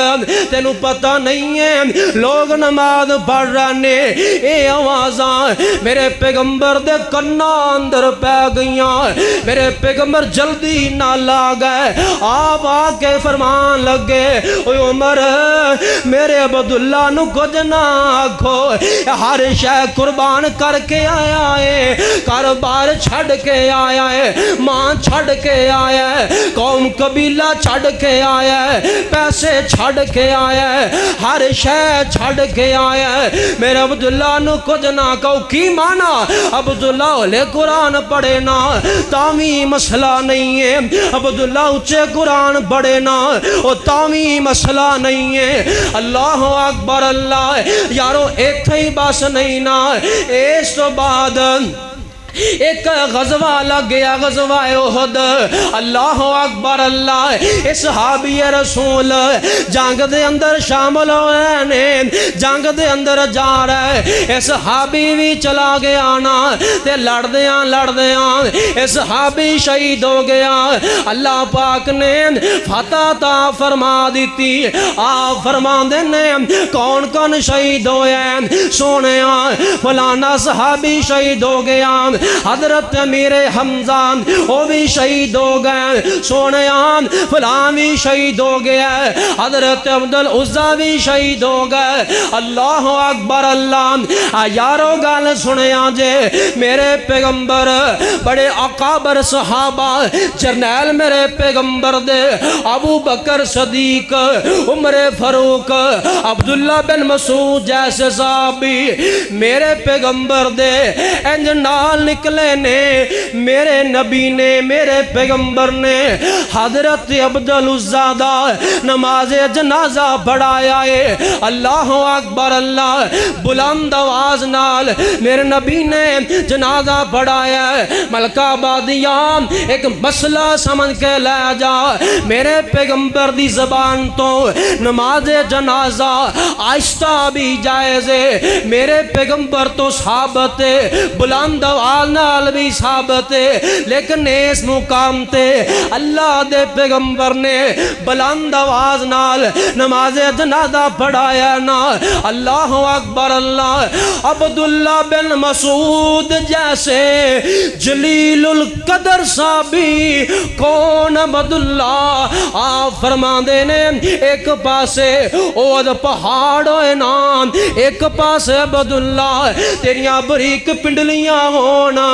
Speaker 1: تینوں پتہ نہیں ہے لوگ نماز پڑھ رہے اے آوازاں میرے پیغمبر دے کنا اندر پہ گئیاں میرے پیغمبر جلدی نال آ گئے آپ آ کے فرمان لگے اوے عمر میرے عبداللہ نو کچھ نہ آکھو ہر شے قربان کر کے آیا ہے کاروبار چھڑ کے آیا ہے ماں چھڑ کے آیا ہے قوم قبیلہ چھڑ کے آیا ہے پیسے چھڑ کے آیا ہے ہر شے چھڑ کے آیا ہے میرے عبداللہ نو کچھ نہ کہو کی مانا عبداللہ لے قرآن پڑھے نا تاوی مسئلہ نہیں ہے عبداللہ اچھے قرآن پڑھے نا وہ تاوی مسئلہ نہیں ہے اللہ اکبر اللہ یارو ایک ہی بس نہیں نا اس تو بعد ایک غزوہ لگ گیا غزوہ احد اللہ اکبر اللہ اس صحابی رسول جنگ دے اندر شامل ہوئے جنگ دے اندر جا رہے اس صحابی بھی چلا گیا نا تے لڑ دیاں اس صحابی شہید ہو گیا اللہ پاک نے فتح تا فرما دیتی آپ فرما دینے کون کون شہید ہوئے سونے فلانا صحابی شہید ہو گیا حضرت امیر حمزہ وہ بھی شہید ہو گئے سونے فلان بھی شہید ہو گیا حضرت عبدالعزا بھی شہید ہو گئے اللہ اکبر اللہ یارو گل سنے آجے میرے پیغمبر بڑے اکابر صحابہ جرنیل میرے پیغمبر دے ابو بکر صدیق عمر فاروق عبداللہ بن مسعود جیسے صحابی میرے پیغمبر دے انج نال نکلے نے میرے نبی نے میرے پیغمبر نے حضرت عبدالعزا دا نماز جنازہ پڑھایا ہے اللہ اکبر اللہ بلند آواز نال میرے نبی نے جنازہ پڑھایا ہے ملکہ آبادیان ایک مسئلہ سمجھ کے لے جا میرے پیغمبر دی زبان تو نماز جنازہ آہستہ بھی جائز ہے میرے پیغمبر تو ثابت ہے بلند آواز نال بھی ثابت ہے لیکن اس مقام تے اللہ دے پیغمبر نے بلند آواز نال نماز جنازہ پڑھایا نا اللہ اکبر اللہ عبداللہ بن مسعود جیسے جلیل القدر صحابی کون عبداللہ آپ فرما دینے ایک پاسے اوہد پہاڑ ہوئے نام ایک پاسے عبداللہ تیریاں بریک پنڈلیاں ہونا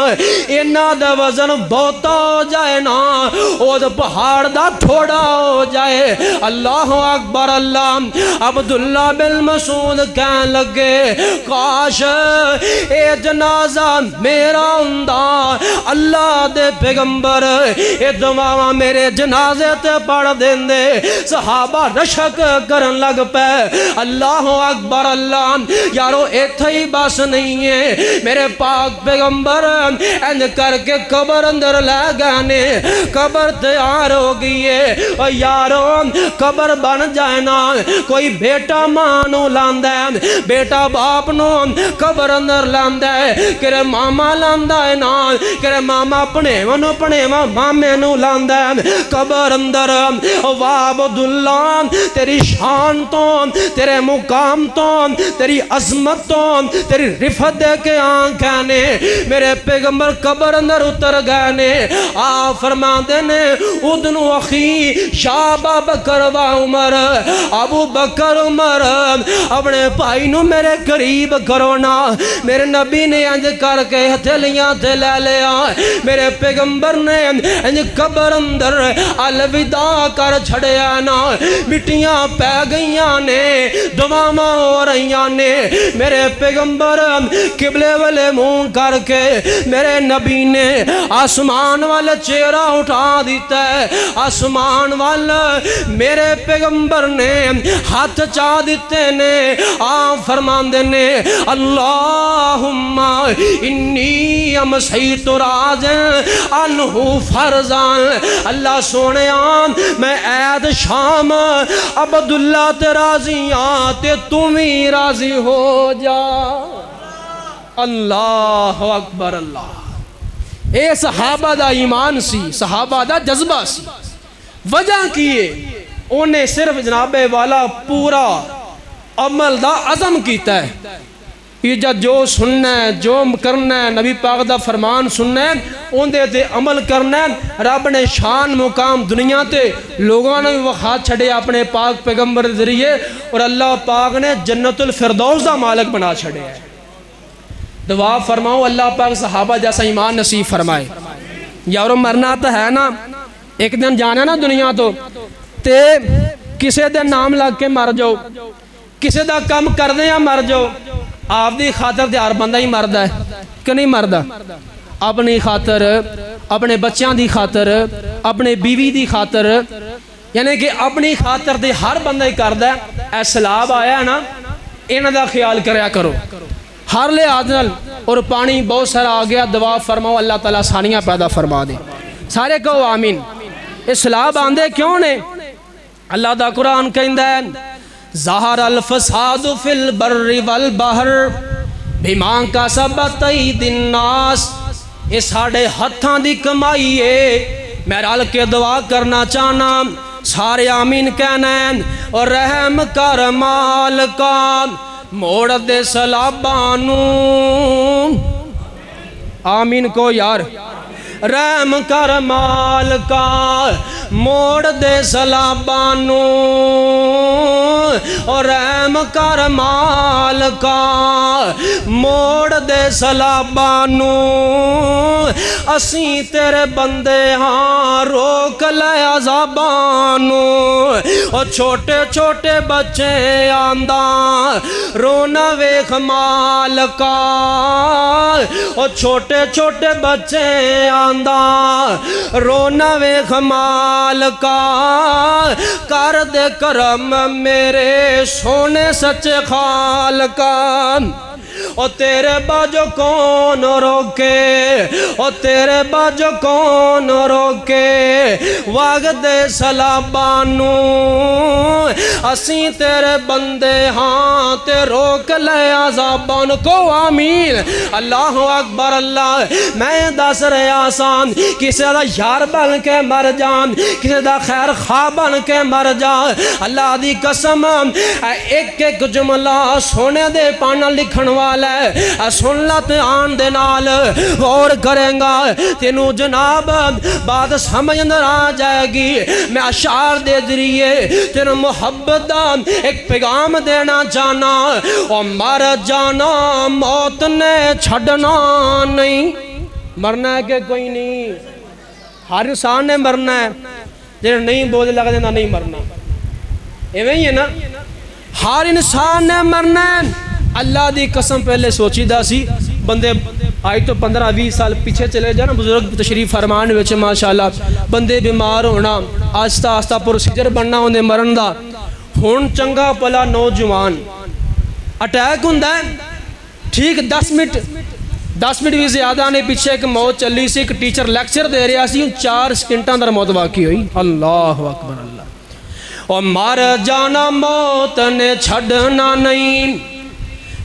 Speaker 1: انہا دا وزن بہتا ہو جائے نا اوہد پہاڑ دا تھوڑا ہو جائے اللہ اکبر اللہ عبداللہ بن مسعود کہنے لگے کاش اے جنازہ میرا ہوندا اللہ دے پیغمبر اے دعا میرے جنازے تے پڑھ دین دے صحابہ رشک کرن لگ پے اللہ اکبر اللہ یارو ایتھے ہی بس نہیں ہے میرے پاک پیغمبر انج کر کے قبر اندر لے گئے نے، قبر تیار ہو گئی ہے۔ اور یارو قبر بن جائے نا، کوئی بیٹا ماں نو لاندا ہے، بیٹا باپ نو قبر اندر لاندا ہے، کہ ماما لاندا ہے نا، کہ ماما اپنے مامے نو لاندا ہے قبر اندر۔ واہ عبداللہ تیری شان تو، تیرے مقام تو، تیری عظمت تو، تیری رفت دے کے آنکھیں نے میرے پیغمبر قبر اندر اتر گئے نے۔ آپ فرما دے نے ادنو اخی شاب بکر و عمر، ابو بکر عمر اپنے بھائی نو میرے قریب کرو نا۔ میرے نبی نے انج کر کے ہتھیلیاں تے لے لیا، میرے پیغمبر نے انج قبر اندر الوداع کر چھڑیا نا۔ مٹیاں پہ گئیاں نے، دعاواں ہو رہیاں نے، میرے پیغمبر قبلے والے منہ کر کے میرے نبی نے آسمان والا چہرہ اٹھا دیتا ہے، آسمان والا میرے پیغمبر نے ہاتھ چا دیتے نے۔ آپ فرماندے نے اللہم انی امسیت راضٍ عنہ فرضاً، اللہ سونےاں میں عید شام عبداللہ تے راضیاں تے تم ہی راضی ہو جا۔ اللہ اکبر اللہ۔ اے صحابہ دا ایمان سی، صحابہ دا جذبہ سی۔ وجہ کیے انہیں صرف جناب والا پورا عمل دا عزم کیتا ہے، یہ جو سننا ہے، جو کرنا ہے، نبی پاک دا فرمان سننا ہے، ان دے تے عمل کرنا ہے۔ رب نے شان مقام دنیا تے لوگوں نے وخا چھڑے اپنے پاک پیغمبر ذریعے، اور اللہ پاک نے جنت الفردوس دا مالک بنا چھڑے ہے۔ دعا فرماؤ اللہ پاک صحابہ جیسا ایمان نصیب فرمائے۔ یارو مرنا تو ہے نا، ایک دن جانا نا دنیا تو، تے کسے دے نام لگ کے مر جاؤ، کسے دا کم کر دے یا مر جاؤ، آپ دی خاطر تے ہر بندہ ہی مردہ ہے کہ نہیں مردہ؟ اپنی خاطر، اپنے بچیاں دی خاطر، اپنے بیوی دی خاطر، یعنی کہ اپنی خاطر تے ہر بندہ ہی کردہ ہے۔ اے سیلاب آیا ہے نا، انہاں دا خیال کریا کرو ہر لحاظ نال۔ اور پانی بہت سارا آ گیا، دعا فرماؤ اللہ تعالیٰ آسانیاں پیدا فرما دے۔ سارے کہو آمین۔ یہ سیلاب آندے کیوں نے؟ اللہ دا قرآن کہندا ہے ظہر الفساد فی البر والبحر بما کسبت ایدی الناس، یہ ساڑھے ہتھاں دی کمائی ہے۔ میں رل کے دعا کرنا چاہنا، سارے آمین کہنا ہے۔ اور رحم کر مالکا موڑ دے سیلابانو، آمین کو یار۔ رحم کر مالکا موڑ دے سیلابانو، اور رحم کر مالکا موڑ دے سیلابانو، اسی تیرے بندے ہاں روک لے عذابانو۔ اور چھوٹے چھوٹے بچے آندہ رونا ویکھ مالکا، اور چھوٹے چھوٹے بچے آندہ رونا ویکھ مالکا، کر دے کرم میرے سونے سچے خالقا۔ اور تیرے باجو کون روکے، اور تیرے باجو کون روکے، وقت سیلابانو اسی تیرے بندے ہاں تے روک لے عذابان کو آمین۔ اللہ اکبر اللہ۔ میں دس رہے آسان، کسی دا یار بن کے مر جان، کسی دا خیر خواہ بن کے مر جان، اللہ دی قسم ایک ایک جملہ سونے دے پانا لکھن والا ہے، سنت آن دے نال غور کریں گا تینوں جناب بات سمجھ اندر آ جائے گی۔ میں اشعار دے ذریعے تینوں محبت دا ایک پیغام دینا چاہنا، اور مر جانا موت نے چھڑنا نہیں۔ مرنا ہے کہ کوئی نہیں؟ ہر انسان نے مرنا ہے، جنہیں نہیں بولے لگا دینا نہیں مرنا، ایویں ہی ہے نا، ہر انسان نے مرنا ہے۔ اللہ دی قسم پہلے سوچی دا سی، بندے آئی تو 15-20 سال پیچھے چلے جانا، بزرگ تشریف فرمان وچ ماشاءاللہ بندے بیمار ہونا، آہستہ آہستہ پروسیجر بننا ہوندے مرن دا۔ ہون چنگا پلا نوجوان اٹیک ہوندا ہے، ٹھیک 10 منٹ 10 ਮਿੰਟ ਵੀ ਜ਼ਿਆਦਾ ਨਹੀਂ, ਪਿੱਛੇ ਇੱਕ ਮੌਤ ਚੱਲੀ ਸੀ, ਇੱਕ ਟੀਚਰ ਲੈਕਚਰ ਦੇ ਰਿਹਾ ਸੀ, 4 ਸਕਿੰਟਾਂ ਦਾ ਮੌਤ ਵਾਕੀ ਹੋਈ। ਅੱਲਾਹੁ ਅਕਬਰ। ਅੱਲਾਹ ਉਹ ਮਰ ਜਾਣਾ ਮੌਤ ਨੇ ਛੱਡਣਾ ਨਹੀਂ,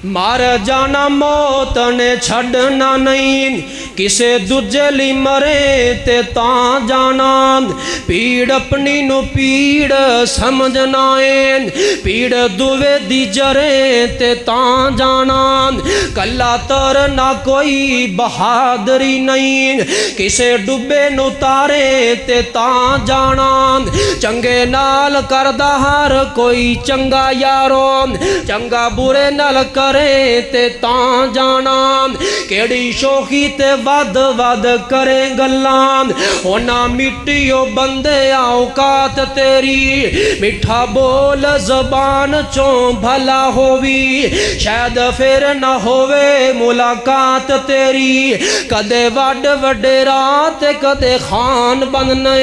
Speaker 1: ਮਰ ਜਾਣਾ ਮੌਤ ਨੇ ਛੱਡਣਾ ਨਹੀਂ, ਕਿਸੇ ਦੂਜੇ ਲਈ ਮਰੇ ਤੇ ਤਾਂ ਜਾਣਾ, ਪੀੜ ਆਪਣੀ ਨੂੰ ਪੀੜ ਸਮਝਣਾ ਏ, ਪੀੜ ਦੁਵੇ ਦੀ ਜਰੇ ਤੇ ਤਾਂ ਜਾਣਾ, ਕੱਲਾ ਤਰਨਾ ਕੋਈ ਬਹਾਦਰੀ ਨਹੀਂ, ਕਿਸੇ ਡੁੱਬੇ ਨੂੰ ਤਾਰੇ ਤੇ ਤਾਂ ਜਾਣਾ, ਚੰਗੇ ਨਾਲ ਕਰਦਾ ਹਰ ਕੋਈ ਚੰਗਾ ਯਾਰੋ, ਚੰਗਾ ਬੁਰੇ ਨਾਲ ਤੇ ਤਾਂ ਜਾਣਾ, ਕਿਹੜੀ ਸ਼ੋਖੀ ਤੇ ਵੱਧ ਵੱਧ ਕਰੇ ਗੱਲਾਂ, ਉਹਨਾਂ ਮਿੱਟੀਓ ਬੰਦੇ ਔਕਾਤ ਤੇਰੀ, ਮਿੱਠਾ ਬੋਲ ਜ਼ਬਾਨ ਚੋਂ ਭਲਾ ਹੋਵੀ, ਸ਼ਾਇਦ ਫਿਰ ਨਾ ਹੋਵੇ ਮੁਲਾਕਾਤ ਤੇਰੀ, ਕਦੇ ਵੱਡ ਵਡੇਰਾ ਤੇ ਕਦੇ ਖਾਨ ਬਣਨੇ,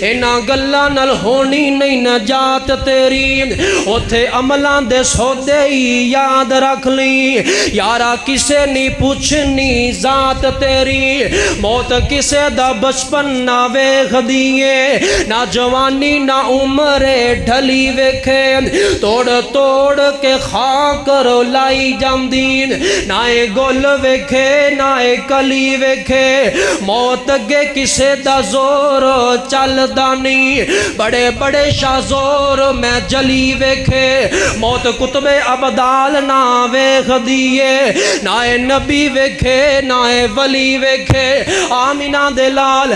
Speaker 1: ਇਹਨਾਂ ਗੱਲਾਂ ਨਾਲ ਹੋਣੀ ਨਹੀਂ ਨਜਾਤ ਤੇਰੀ, ਉੱਥੇ ਅਮਲਾਂ ਦੇ ਸੌਦੇ ਹੀ ਯਾਦ ਰੱਖ ਲੀ, ਯਾਰਾ ਕਿਸੇ ਨਹੀਂ ਪੁੱਛਣੀ ਜ਼ਾਤ ਤੇਰੀ, ਮੌਤ ਕਿਸੇ ਦਾ ਬਚਪਨ ਨਾ ਵੇਖਦੀ ਏ, ਨਾ ਜਵਾਨੀ ਨਾ ਉਮਰੇ ਢਲੀ ਵੇਖੇ, ਤੋੜ ਤੋੜ ਕੇ ਖਾਕ ਰੋਲਾਈ ਜਾਂਦੀ, ਨਾ ਇਹ ਗੁੱਲ ਵੇਖੇ ਨਾ ਇਹ ਕਲੀ ਵੇਖੇ, ਮੌਤ ਅੱਗੇ ਕਿਸੇ ਦਾ ਜ਼ੋਰ ਚੱਲਦਾ ਨਹੀਂ, ਬੜੇ ਬੜੇ ਸ਼ਾਹ ਜ਼ੋਰ ਮੈਂ ਜਲੀ ਵੇਖੇ, ਮੌਤ ਕੁਤਬੇ ਅਬਦਾਲ ਨਾ ਵੇਖਦੀ ਏ, ਨਾ ਏ ਨਬੀ ਵੇਖੇ ਨਾ ਏ ਵਲੀ ਵੇਖੇ, ਆਮੀਨਾ ਦੇ ਲਾਲ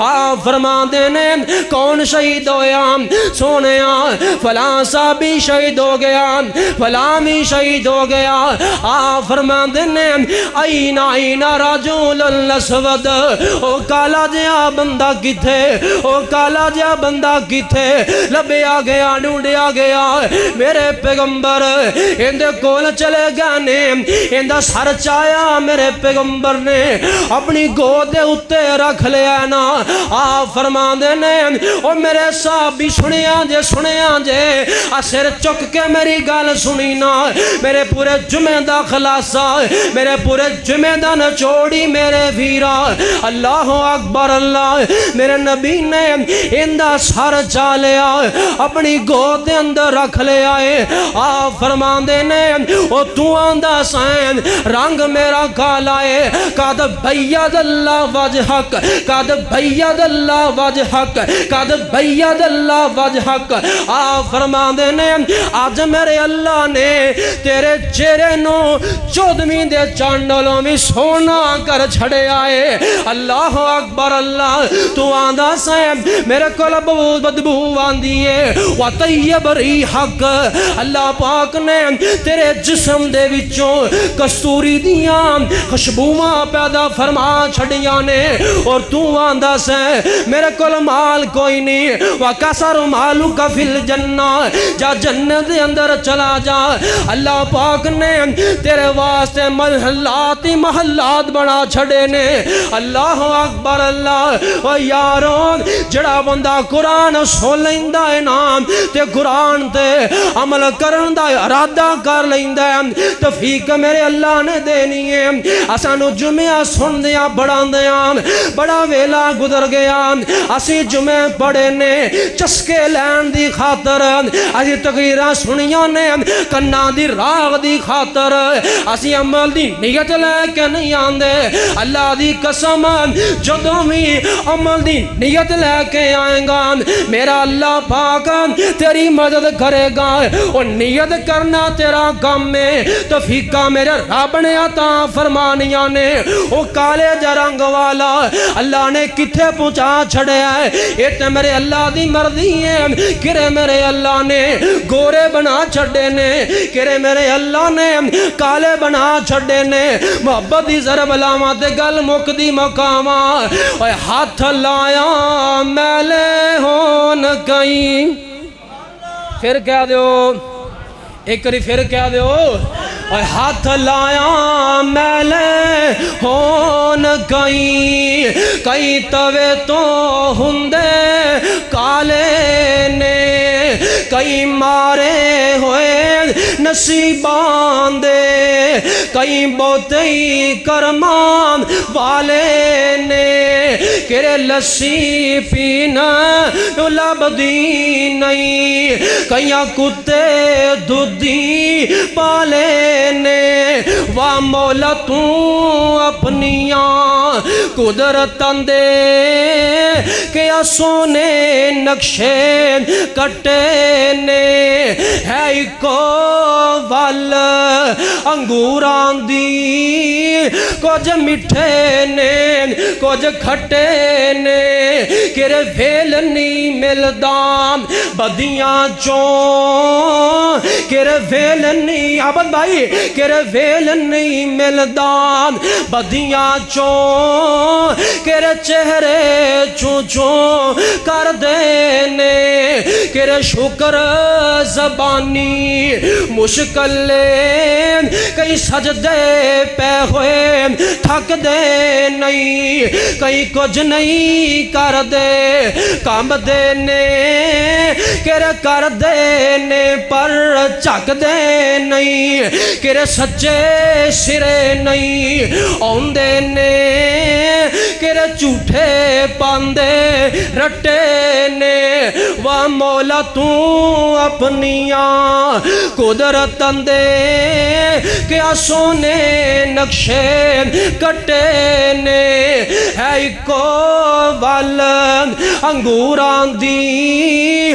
Speaker 1: آپ فرماندے نے کون شہید ہویا سونے فلاں صحابی شہید ہو گیا فلاں بھی شہید ہو گیا آپ فرماندے نے این این رجل الاسود او کالا جہا بندہ کتھے او کالا جہا بندہ کتھے لبیا گیا ڈھونڈیا گیا میرے پیغمبر اندے کول چلے گانے اندہ سر چایا میرے پیغمبر نے اپنی گود اتے رکھ لیا نا آپ فرما دینے او میرے صحابی سنیاں جے سر چک کے میری گال سنی نا میرے پورے جمعہ دا خلاصہ میرے پورے جمعہ دا نچوڑی میرے ویرا اللہ اکبر اللہ میرے نبی نے اندہ سر چالیا اپنی گود اندر رکھ لے آئے آپ فرما دینے او تو آندہ سائن رنگ میرا کالا ہے قد بید اللہ وجہک قد بید اللہ وجہک قد بید اللہ وجہک آپ فرما دینے آج میرے اللہ نے تیرے چہرے نو چودھویں دے چانڈلوں میں سونا کر چھڑے آئے اللہ اکبر اللہ تو آندہ سائن میرے کول بدبو آندیے وطیب ریحک اللہ پاک نے تیرے جسم دے وچوں کستوری دیاں خوشبوواں پیدا فرما چھڑیاں نے اور تو آندہ سے میرے کول مال کوئی نہیں وَقَسَرُ مَالُكَ فِي الْجَنَّةِ جا جنت دے اندر چلا جا اللہ پاک نے تیرے واسطے محلات بنا چھڑے نے اللہ اکبر اللہ و یاروں جڑا بندہ قرآن سو لیندہ ہے نام تے قرآن تے عمل کرن دا ارادہ کر لیندہ ہے تفیق میرے اللہ نے دینی ہے اسانو جمعہ سن دیا بڑھان دیا بڑا ویلا گزر گیا اسی جمعہ پڑھے نے چسکے لین دی خاطر اسی تقریرہ سنیاں نے کنا دی راغ دی خاطر اسی عمل دی نیت لے کے نہیں آندے اللہ دی قسم جدوں بھی عمل دی نیت لے کے آئیں گا میرا اللہ پاک تیری مدد کرے گا اور نیت کرنا تیرا کام میں تفیقہ میرے رب نے عطا فرمانیاں نے وہ کالے جرنگ والا اللہ نے کتھے پہنچا چھڑے ہے یہ تے میرے اللہ دی مرضی ہے کرے میرے اللہ نے گورے بنا چھڑے نے کرے میرے اللہ نے کالے بنا چھڑے نے محبت دی ضرب علامات گل مک دی مقامہ ہاتھ لایا میلے ہون کئی پھر کہہ دیو ایک کری پھر کہہ دیو ہاتھ لایا میلے ہون کئی توے تو ہندے کالے نے کئی مارے ہوئے نصیبان دے کئی بہتی کرمان والے نے کرے لسی پینا لبدی نہیں کئیاں کتے دودھی پالے نے وا مولا تو اپنیاں قدرت دے کہ سونے نقشے کٹے نے ہے کو ول انگوران دی کچھ مٹھے نے کچھ کھٹے نے کہ ویل نہیں ملدام بدیاں چوں کہ ویل نہیں عبد بھائی کہ ویل نہیں ملدام بدیاں چوں کہ چہرے چوں چوں کر دینے کہ شکر زبانی مشکل لے کئی سجدے پہ ہوئے تھک دے نہیں کئی کچھ نہیں کر دے کام دینے کہ کر دینے پر چک دے نہیں کہ سچے سرے نہیں آن دینے کہ جھوٹے پاندے رٹے نے وہ مولا تو اپنیاں قدرت دے کیا سونے نقشے کٹے نے ہے کو ول انگوران دی